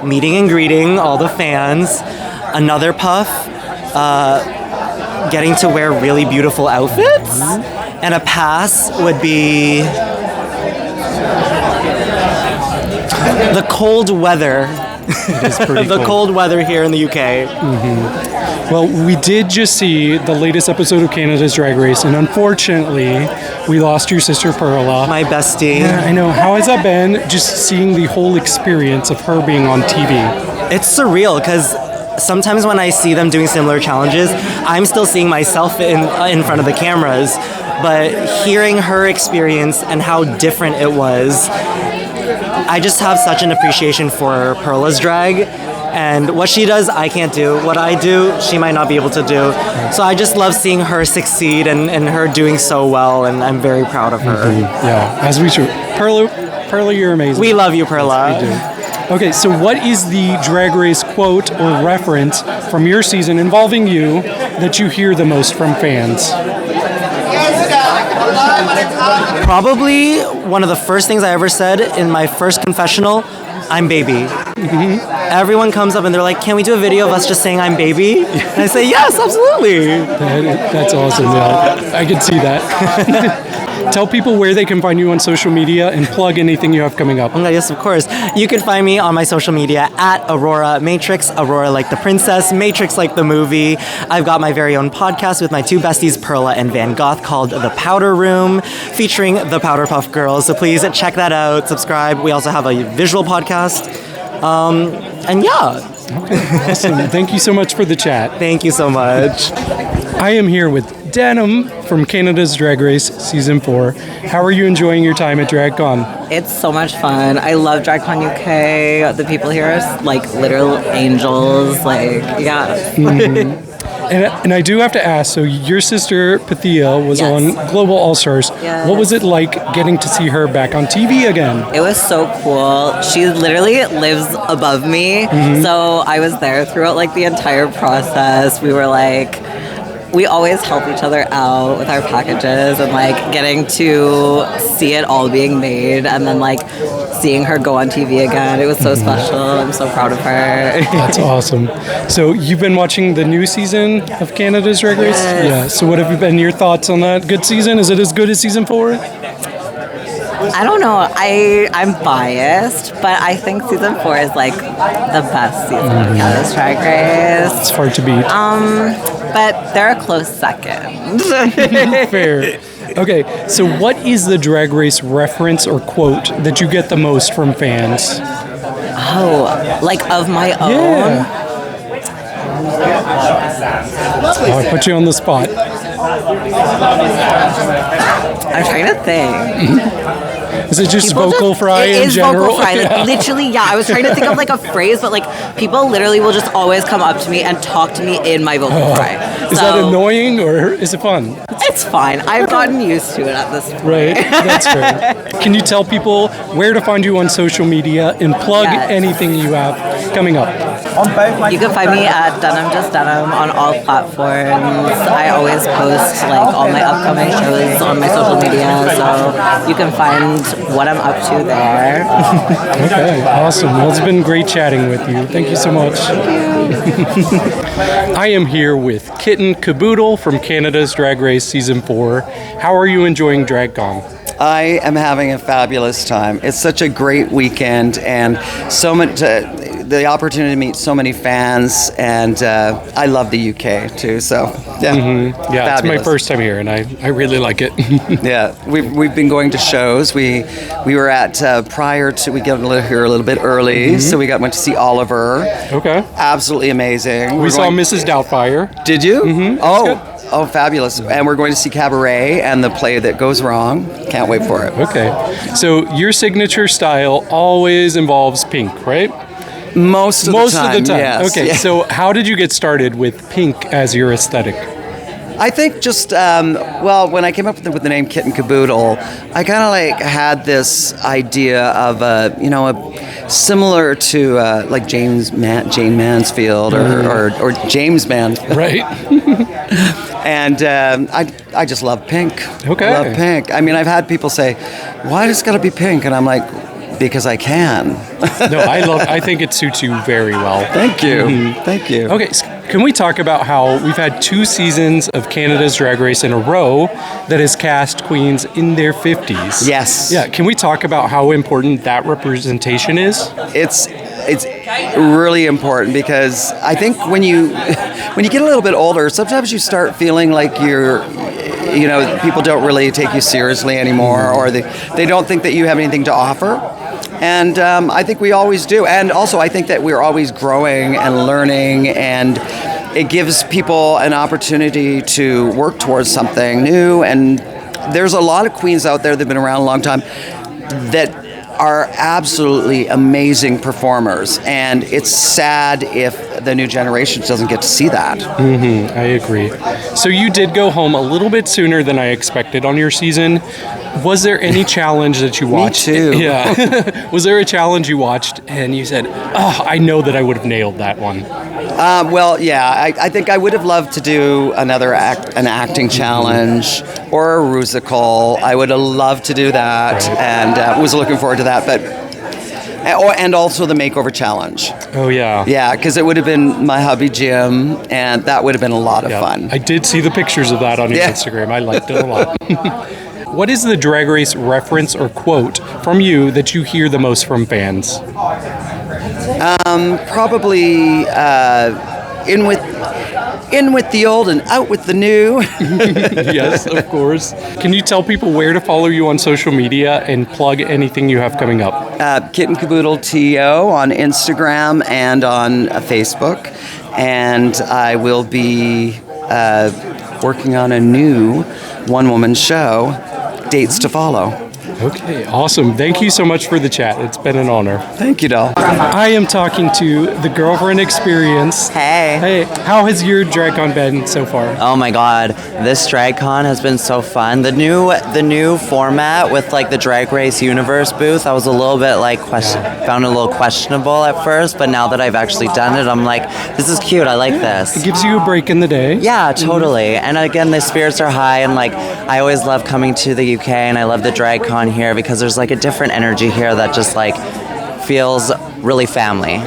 meeting and greeting all the fans. Another puff, getting to wear really beautiful outfits. And a pass would be the cold weather. It is pretty the cold weather here in the UK. Well, we did just see the latest episode of Canada's Drag Race, and unfortunately, we lost your sister Perla. My bestie. Yeah, I know. How has that been, just seeing the whole experience of her being on TV? It's surreal, because sometimes when I see them doing similar challenges, I'm still seeing myself in front of the cameras. But hearing her experience and how different it was, I just have such an appreciation for Perla's drag. And what she does, I can't do. What I do, she might not be able to do. So I just love seeing her succeed and her doing so well, and I'm very proud of her. Yeah, as we should. Perla, you're amazing. We love you, Perla. Yes, we do. Okay, so what is the Drag Race quote or reference from your season involving you that you hear the most from fans? Probably one of the first things I ever said in my first confessional, I'm baby. Everyone comes up and they're like, can we do a video of us just saying I'm baby? And I say, yes, absolutely. That's awesome, yeah. I can see that. Tell people where they can find you on social media and plug anything you have coming up. Okay, yes, of course. You can find me on my social media at Aurora Matrix, Aurora like the princess, Matrix like the movie. I've got my very own podcast with my two besties, Perla and Van Gogh, called The Powder Room, featuring the Powderpuff Girls. So please check that out, subscribe. We also have a visual podcast. And yeah. Awesome. Thank you so much for the chat. Thank you so much. I am here with Denim from Canada's Drag Race Season 4. How are you enjoying your time at DragCon? It's so much fun. I love DragCon UK. The people here are like literal angels. Like, yeah. And I do have to ask, so your sister Pythia was on Global All-Stars. Yes. What was it like getting to see her back on TV again? It was so cool. She literally lives above me. So I was there throughout like the entire process. We were like, we always help each other out with our packages and like getting to see it all being made and then like seeing her go on TV again. It was so special. I'm so proud of her. That's awesome. So you've been watching the new season of Canada's Drag Race? Yes. Yeah. So what have been your thoughts on that? Good season? Is it as good as season 4? I don't know. I'm biased, but I think season 4 is like the best season of Canada's Drag Race. It's hard to beat. But they're a close second. Fair. Okay, so what is the Drag Race reference or quote that you get the most from fans? Oh, like of my own? Yeah. Oh, I put you on the spot. I'm trying to think. Is it just People vocal fry it in is general? vocal fry. Like, literally, yeah. I was trying to think of like a phrase, but like people literally will just always come up to me and talk to me in my vocal fry. Is that annoying or is it fun? It's fine. I've gotten used to it at this point. Right, that's fair. Can you tell people where to find you on social media and plug anything you have coming up? You can find me at Denim Just Denim on all platforms. I always post like all my upcoming shows on my social media, so you can find what I'm up to there. Okay, awesome. Well, it's been great chatting with you. Thank you so much. I am here with Kitten Kaboodle from Canada's Drag Race Season 4. How are you enjoying DragCon? I am having a fabulous time. It's such a great weekend and so much. the opportunity to meet so many fans, and I love the UK too. So yeah, Yeah, it's my first time here, and I really like it. Yeah, we've been going to shows. We were at prior to we got here a little bit early, so we went to see Oliver. Okay, absolutely amazing. We saw Mrs. Doubtfire. Did you? Oh, fabulous! And we're going to see Cabaret and the play that goes wrong. Can't wait for it. Okay, so your signature style always involves pink, right? Most of the time. Yes. Okay, so how did you get started with pink as your aesthetic? I think just when I came up with the name Kitten Kaboodle, I kind of like had this idea of similar to like Jane Mansfield or James Mansfield, right? And I just love pink. Okay, I love pink. I mean, I've had people say, "Why does it got to be pink?" And I'm like, because I can. No, I think it suits you very well. Thank you. Thank you. Okay, can we talk about how we've had 2 seasons of Canada's Drag Race in a row that has cast queens in their 50s? Yes. Yeah, can we talk about how important that representation is? It's really important because I think when you get a little bit older, sometimes you start feeling like people don't really take you seriously anymore, or they don't think that you have anything to offer. And I think we always do. And also, I think that we're always growing and learning, and it gives people an opportunity to work towards something new. And there's a lot of queens out there that have been around a long time that are absolutely amazing performers, and it's sad if the new generation doesn't get to see that. I agree. So you did go home a little bit sooner than I expected on your season. Was there any challenge that you watched? Me too. Yeah. Was there a challenge you watched and you said, "Oh, I know that I would have nailed that one"? I think I would have loved to do an acting challenge or a rusical. I would have loved to do that, and was looking forward to that. And also the makeover challenge. Oh yeah. Yeah, because it would have been my hubby Jim, and that would have been a lot of fun. I did see the pictures of that on your Instagram. I liked it a lot. What is the Drag Race reference or quote from you that you hear the most from fans? Probably in with the old and out with the new. Yes, of course. Can you tell people where to follow you on social media and plug anything you have coming up? Kitten Kaboodle TO on Instagram and on Facebook. And I will be working on a new one-woman show, dates to follow. Okay, awesome. Thank you so much for the chat. It's been an honor. Thank you, doll. I am talking to the Girlfriend Experience. Hey. Hey, how has your DragCon been so far? Oh my god, this DragCon has been so fun. The new format with like the Drag Race Universe booth, I was a little bit like found it a little questionable at first, but now that I've actually done it, I'm like, this is cute. I like this. It gives you a break in the day. Yeah, totally. And again, the spirits are high, and like I always love coming to the UK, and I love the DragCon here because there's like a different energy here that just like feels really family.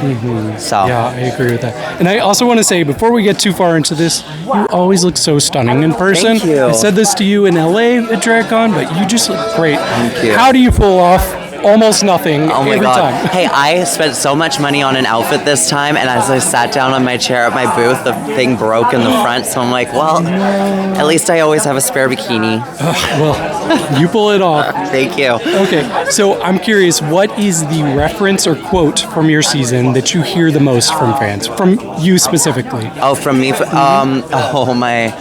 So yeah, I agree with that. And I also want to say, before we get too far into this, you always look so stunning in person. Thank you. I said this to you in LA at DragCon, but you just look great. Thank you. How do you pull off almost nothing every time? Hey, I spent so much money on an outfit this time, and as I sat down on my chair at my booth, the thing broke in the front, so I'm like, well, at least I always have a spare bikini. Well, you pull it off. Thank you. Okay, so I'm curious, what is the reference or quote from your season that you hear the most from fans? From you specifically? Oh, from me? Oh, my...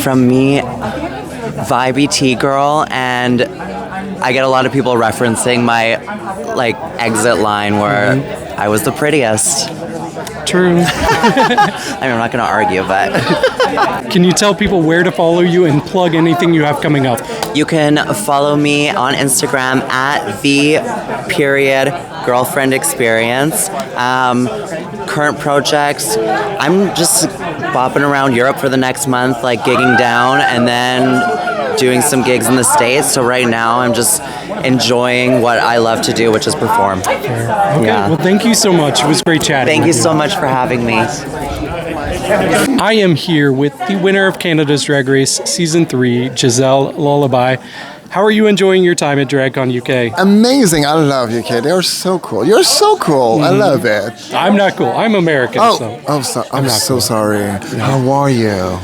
From me... Vibey tea girl, and I get a lot of people referencing my like exit line where I was the prettiest. True. I'm not going to argue, but can you tell people where to follow you and plug anything you have coming up? You can follow me on Instagram at @the_girlfriend experience. Current projects, I'm just bopping around Europe for the next month, like gigging down, and then doing some gigs in the States. So right now I'm just enjoying what I love to do, which is perform. Okay, well, thank you so much. It was great chatting. Thank you so much for having me. I am here with the winner of Canada's Drag Race Season 3, Gisèle Lullaby. How are you enjoying your time at DragCon UK? Amazing. I love UK. They are so cool. You're so cool. I love it. I'm not cool. I'm American. I'm not so cool. sorry. How are you?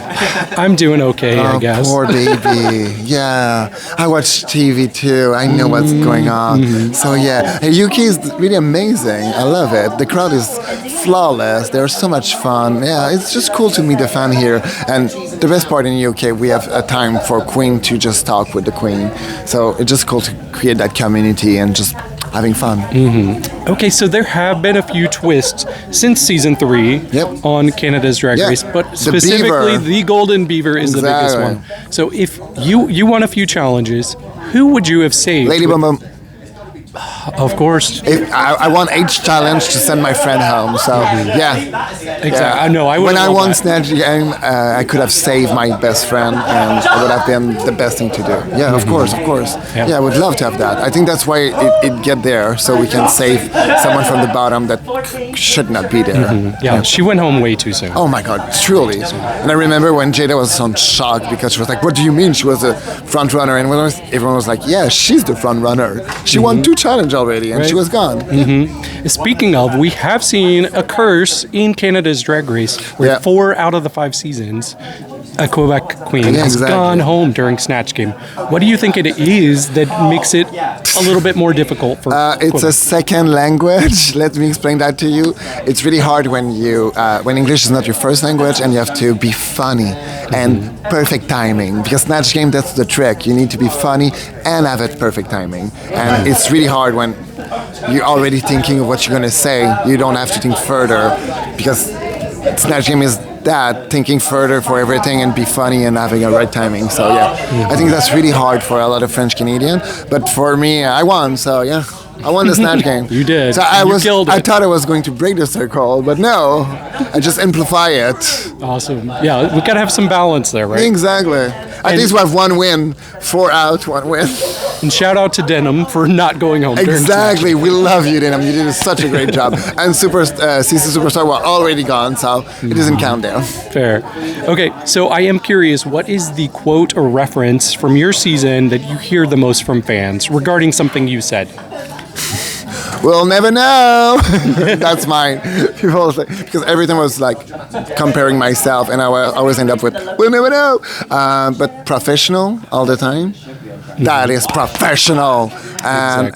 I'm doing okay, I guess. Poor baby. Yeah. I watch TV too. I know what's going on. So yeah, UK is really amazing. I love it. The crowd is flawless. They're so much fun. Yeah, it's just cool to meet the fan here. And the best part in UK, we have a time for Queen to just talk with the Queen. So it's just cool to create that community and just having fun. Okay, so there have been a few twists since season 3 on Canada's Drag Race, but specifically the Golden Beaver is the biggest one. So if you won a few challenges, who would you have saved? Lady Bum Bum. Of course. I won each challenge to send my friend home. So yeah, exactly. I know. When I won Snatch Game, I could have saved my best friend, and it would have been the best thing to do. Yeah, of course. Yeah, I would love to have that. I think that's why it get there, so we can save someone from the bottom that should not be there. Yeah, she went home way too soon. Oh my God, truly. And I remember when Jada was on shock because she was like, "What do you mean she was a front runner?" And everyone was like, "Yeah, she's the front runner. She won 2 challenges already, and she was gone." Speaking of, we have seen a curse in Canada's Drag Race where 4 out of the 5 seasons, a Quebec queen has gone home during Snatch Game. What do you think it is that makes it a little bit more difficult for It's a second language. Let me explain that to you. It's really hard when English is not your first language and you have to be funny and perfect timing. Because Snatch Game, that's the trick. You need to be funny and have it perfect timing. And it's really hard when you're already thinking of what you're going to say. You don't have to think further because Snatch Game is that, thinking further for everything and be funny and having a right timing. So yeah, I think that's really hard for a lot of French Canadian. But for me, I won. So yeah, I won the Snatch Game. You did. So I thought I was going to break the circle, but no, I just amplify it. Awesome. Yeah, we gotta have some balance there, right? Exactly. At least we have 1 win, 4 out, 1 win. And shout out to Denim for not going home. Exactly. We love you, Denim. You did such a great job. And CC Superstar were already gone, so it doesn't count down. Fair. Okay, so I am curious, what is the quote or reference from your season that you hear the most from fans regarding something you said? We'll never know. That's mine. People say, because everything was like comparing myself, and I always end up with "we'll never know." But professional all the time. That is professional. And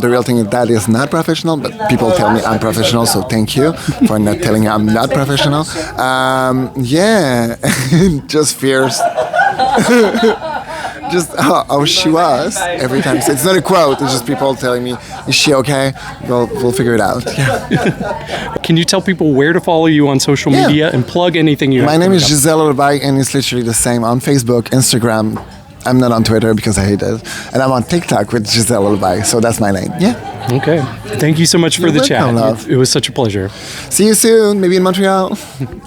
the real thing is that is not professional. But people tell me I'm professional, so thank you for not telling me I'm not professional. Yeah, just fierce. Just how she was every time. So it's not a quote. It's just people telling me, "Is she okay?" We'll figure it out. Yeah. Can you tell people where to follow you on social media and plug anything you have? My name is Gisèle Lullaby, and it's literally the same on Facebook, Instagram. I'm not on Twitter because I hate it, and I'm on TikTok with Gisèle Lullaby. So that's my name. Yeah. Okay. Thank you so much for the chat. Love. It was such a pleasure. See you soon, maybe in Montreal.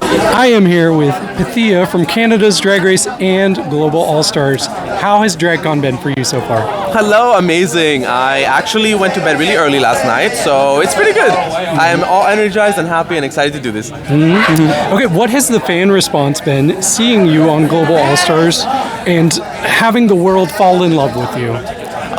I am here with Pythia from Canada's Drag Race and Global All-Stars. How has DragCon been for you so far? Hello, amazing. I actually went to bed really early last night, so it's pretty good. I am all energized and happy and excited to do this. Okay, what has the fan response been seeing you on Global All-Stars and having the world fall in love with you?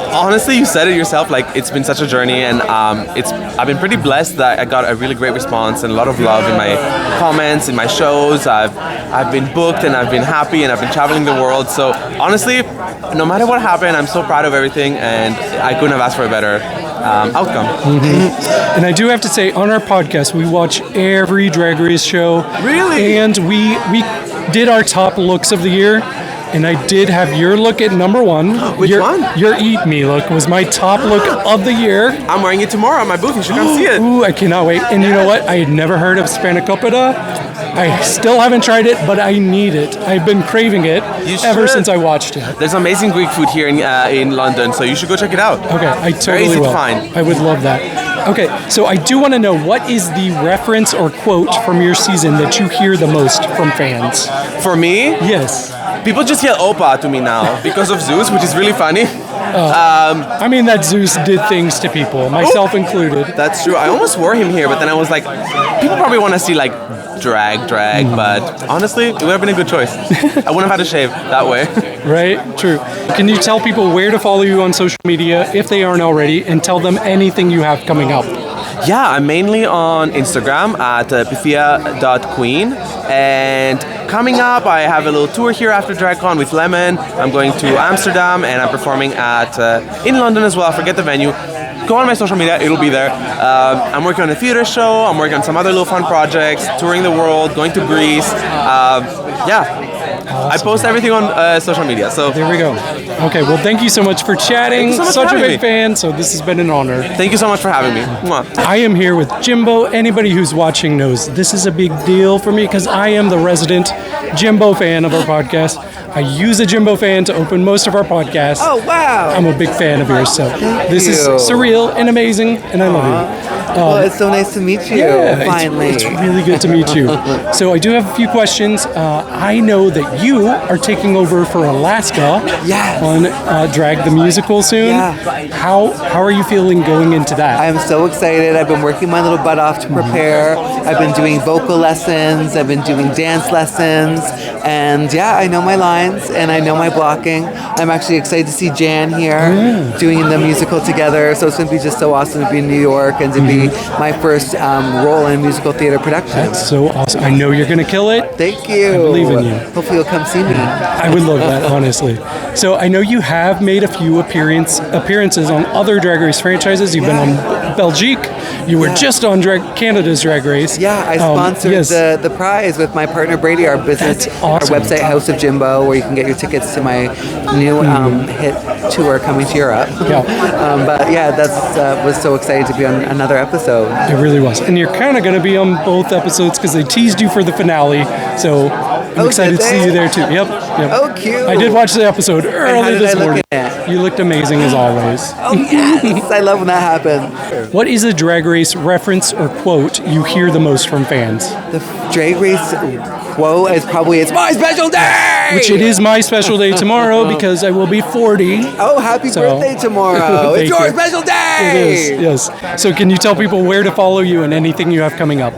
Honestly, you said it yourself, like it's been such a journey, and I've been pretty blessed that I got a really great response and a lot of love in my comments, in my shows. I've been booked and I've been happy and I've been traveling the world. So honestly, no matter what happened, I'm so proud of everything, and I couldn't have asked for a better outcome. And I do have to say, on our podcast, we watch every Drag Race show. Really? And we did our top looks of the year. And I did have your look at number 1. Which one? Your Eat Me look was my top look of the year. I'm wearing it tomorrow at my booth. You should come see it. Ooh, I cannot wait. And you know what? I had never heard of spanakopita. I still haven't tried it, but I need it. I've been craving it ever since I watched it. There's amazing Greek food here in London, so you should go check it out. Okay, I totally Very easy will. to find. I would love that. Okay, so I do want to know, what is the reference or quote from your season that you hear the most from fans? For me? Yes. People just yell Opa to me now because of Zeus, which is really funny. I mean, that Zeus did things to people, myself included. That's true. I almost wore him here, but then I was like, people probably want to see like drag, but honestly, it would have been a good choice. I wouldn't have had to shave that way. Right? True. Can you tell people where to follow you on social media if they aren't already, and tell them anything you have coming up? Yeah, I'm mainly on Instagram at pythia.queen. And coming up, I have a little tour here after DragCon with Lemon. I'm going to Amsterdam, and I'm performing in London as well. I forget the venue. Go on my social media, it'll be there. I'm working on a theater show. I'm working on some other little fun projects, touring the world, going to Greece. Yeah. Awesome. I post everything on social media. So there we go. Okay, well, thank you so much for chatting. Such a big fan, so this has been an honor. Thank you so much for having me. Mwah. I am here with Jimbo. Anybody who's watching knows this is a big deal for me because I am the resident Jimbo fan of our podcast. I use a Jimbo fan to open most of our podcasts. Oh, wow. I'm a big fan of yours, so this is surreal and amazing, and I love you. Well, it's so nice to meet you, finally. It's really good to meet you. So I do have a few questions. I know that you are taking over for Alaska on Drag the Musical soon. Yeah. How are you feeling going into that? I'm so excited. I've been working my little butt off to prepare. I've been doing vocal lessons. I've been doing dance lessons. And I know my lines and I know my blocking. I'm actually excited to see Jan here doing the musical together. So it's going to be just so awesome to be in New York and to be my first role in a musical theater production. That's so awesome. I know you're going to kill it. Thank you. I believe in you. Hopefully you'll come see me. I would love that, honestly. So I know you have made a few appearances on other Drag Race franchises. You've been on Belgique. You were just on Canada's Drag Race. Yeah, I sponsored the prize with my partner Brady, our business, our website House of Jimbo, where you can get your tickets to my new hit tour coming to Europe. But that was so excited to be on another episode. It really was. And you're kind of going to be on both episodes because they teased you for the finale. So I'm excited to see you there too. Yep. Oh, cute. I did watch the episode early this morning. You looked amazing as always. Oh, yes. I love when that happens. What is a Drag Race reference or quote you hear the most from fans? The Drag Race quote is probably, "It's my special day!" Which it is my special day tomorrow because I will be 40. Oh, happy birthday tomorrow. It's your special day! It is, yes. So can you tell people where to follow you and anything you have coming up?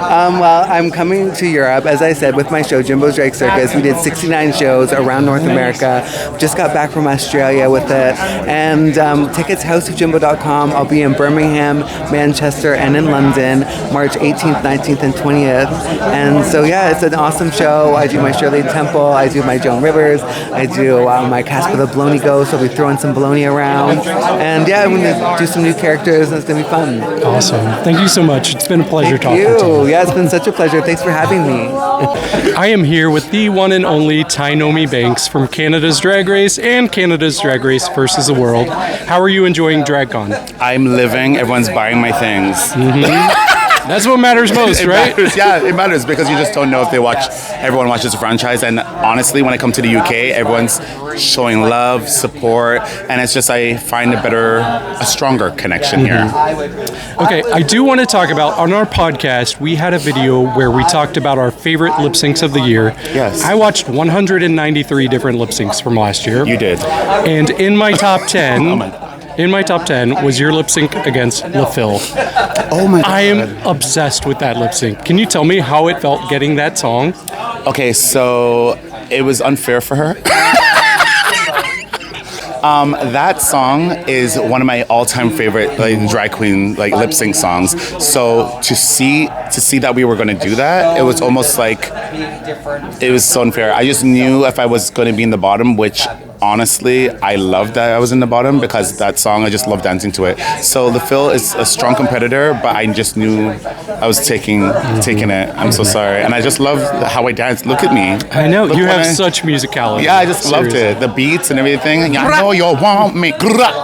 Well, I'm coming to Europe, as I said, with my show, Jimbo's Drag Circus. We did 69 shows around North America. Just got back from Australia with it. And tickets, houseofjimbo.com. I'll be in Birmingham, Manchester, and in London, March 18th, 19th, and 20th. And so, it's an awesome show. I do my Shirley Temple. I do my Joan Rivers. I do my Casper the Baloney Ghost. I'll be throwing some baloney around. And, I'm going to do some new characters, and it's going to be fun. Awesome. Thank you so much. It's been a pleasure talking to you. Yeah, it's been such a pleasure. Thanks for having me. I am here with the one and only Tynomi Banks from Canada's Drag Race and Canada's Drag Race versus the World. How are you enjoying DragCon? I'm living. Everyone's buying my things. That's what matters most, right? Matters, it matters because you just don't know if everyone watches the franchise. And honestly, when I come to the UK, everyone's showing love, support, and it's just, I find a stronger connection here. Okay, I do want to talk about, on our podcast, we had a video where we talked about our favorite lip syncs of the year. Yes. I watched 193 different lip syncs from last year. You did. And in my top 10... In my top 10 was your lip sync against LaFille. Oh my God. I am obsessed with that lip sync. Can you tell me how it felt getting that song? Okay, so it was unfair for her. That song is one of my all-time favorite drag queen lip sync songs. So to see that we were going to do that, it was almost like it was so unfair. I just knew if I was going to be in the bottom, which honestly I loved that I was in the bottom because that song, I just love dancing to it. So LaFille is a strong competitor, but I just knew I was taking it. I'm so sorry, and I just love how I danced. Look at me. I know you have such musicality. Yeah, I just loved it. The beats and everything. Yeah, I know you want me.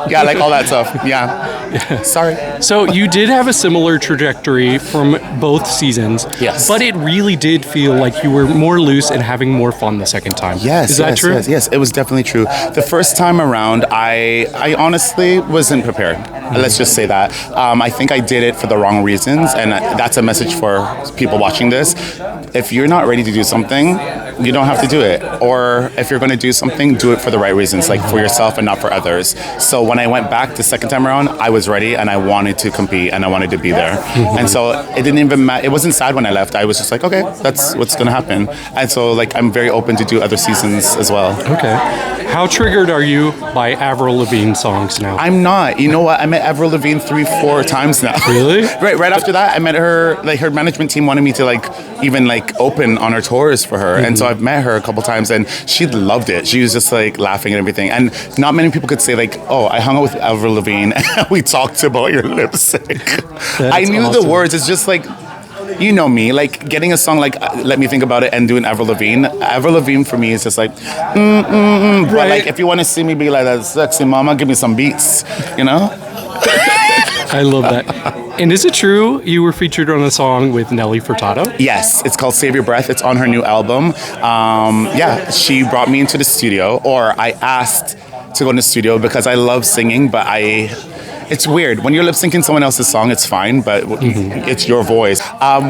Yeah, like all that stuff. Yeah. Sorry. So you did have a similar trajectory from both seasons. Yes. But it really did feel like you were more loose and having more fun the second time. Yes. Is that true? Yes, it was definitely true. The first time around, I honestly wasn't prepared. Let's just say that. I think I did it for the wrong reasons, and that's a message for people watching this. If you're not ready to do something, you don't have to do it. Or if you're going to do something, do it for the right reasons, like for yourself and not for others. So when I went back the second time around, I was ready and I wanted to compete and I wanted to be there. And so it didn't even matter. It wasn't sad when I left. I was just like, okay, that's what's going to happen. And so like I'm very open to do other seasons as well. Okay. How triggered are you by Avril Lavigne songs now? I'm not. You know what? I met Avril Lavigne 3-4 times now. Really? Right after that, I met her. Like her management team wanted me to like even like open on her tours for her, and so I've met her a couple times, and she loved it. She was just like laughing and everything. And not many people could say like, "Oh, I hung out with Avril Lavigne and we talked about your lip sync." I knew the words. It's just like. You know me, like getting a song like Let Me Think About It and doing Avril Lavigne for me is just like, But like if you want to see me be like that sexy mama, give me some beats, you know? I love that. And is it true you were featured on a song with Nelly Furtado? Yes, it's called Save Your Breath. It's on her new album. She brought me into the studio, or I asked to go in the studio because I love singing, but it's weird. When you're lip syncing someone else's song, it's fine, but it's your voice.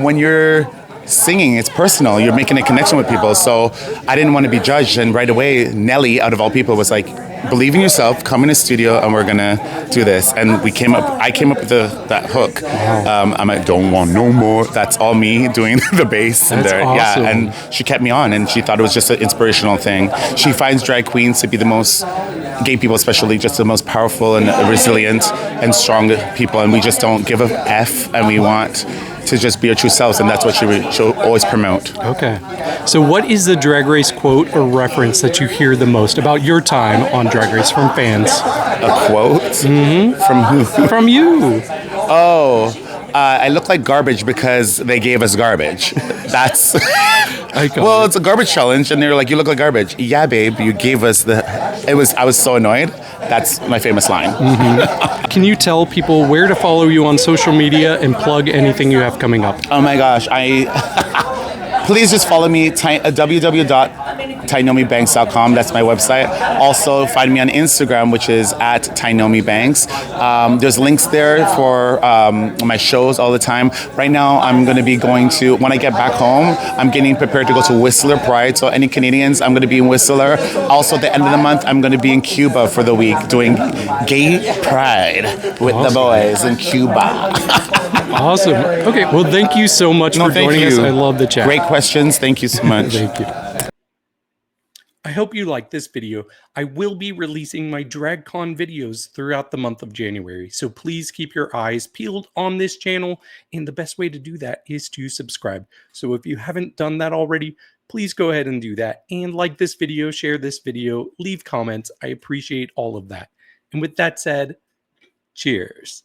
When you're singing, it's personal. You're making a connection with people. So I didn't want to be judged. And right away, Nelly, out of all people, was like, believe in yourself, come in the studio, and we're going to do this. And I came up with that hook. I'm like, don't want no more. That's all me doing the bass. That's awesome. Yeah, and she kept me on, and she thought it was just an inspirational thing. She finds drag queens to be the most, gay people especially, just the most powerful and resilient and strong people. And we just don't give a F, and we want to just be our true selves, and that's what she'll always promote. Okay. So what is the Drag Race quote or reference that you hear the most about your time on Drag Race from fans? A quote? From who? From you. Oh, I look like garbage because they gave us garbage. That's... Well, it's a garbage challenge, and they're like, you look like garbage. Yeah, babe, you gave us I was so annoyed. That's my famous line. Can you tell people where to follow you on social media and plug anything you have coming up? Oh my gosh, please just follow me, www.tynomibanks.com. That's my website. Also, find me on Instagram, which is at Tynomi Banks. There's links there for my shows all the time. Right now, I'm going to be going to, when I get back home, I'm getting prepared to go to Whistler Pride. So any Canadians, I'm going to be in Whistler. Also, at the end of the month, I'm going to be in Cuba for the week doing gay pride with the boys in Cuba. Awesome. Okay, well, thank you so much for joining us. I love the chat. Great questions. Thank you so much. Thank you. I hope you liked this video. I will be releasing my DragCon videos throughout the month of January, so please keep your eyes peeled on this channel, and the best way to do that is to subscribe. So if you haven't done that already, please go ahead and do that, and like this video, share this video, leave comments. I appreciate all of that. And with that said, cheers.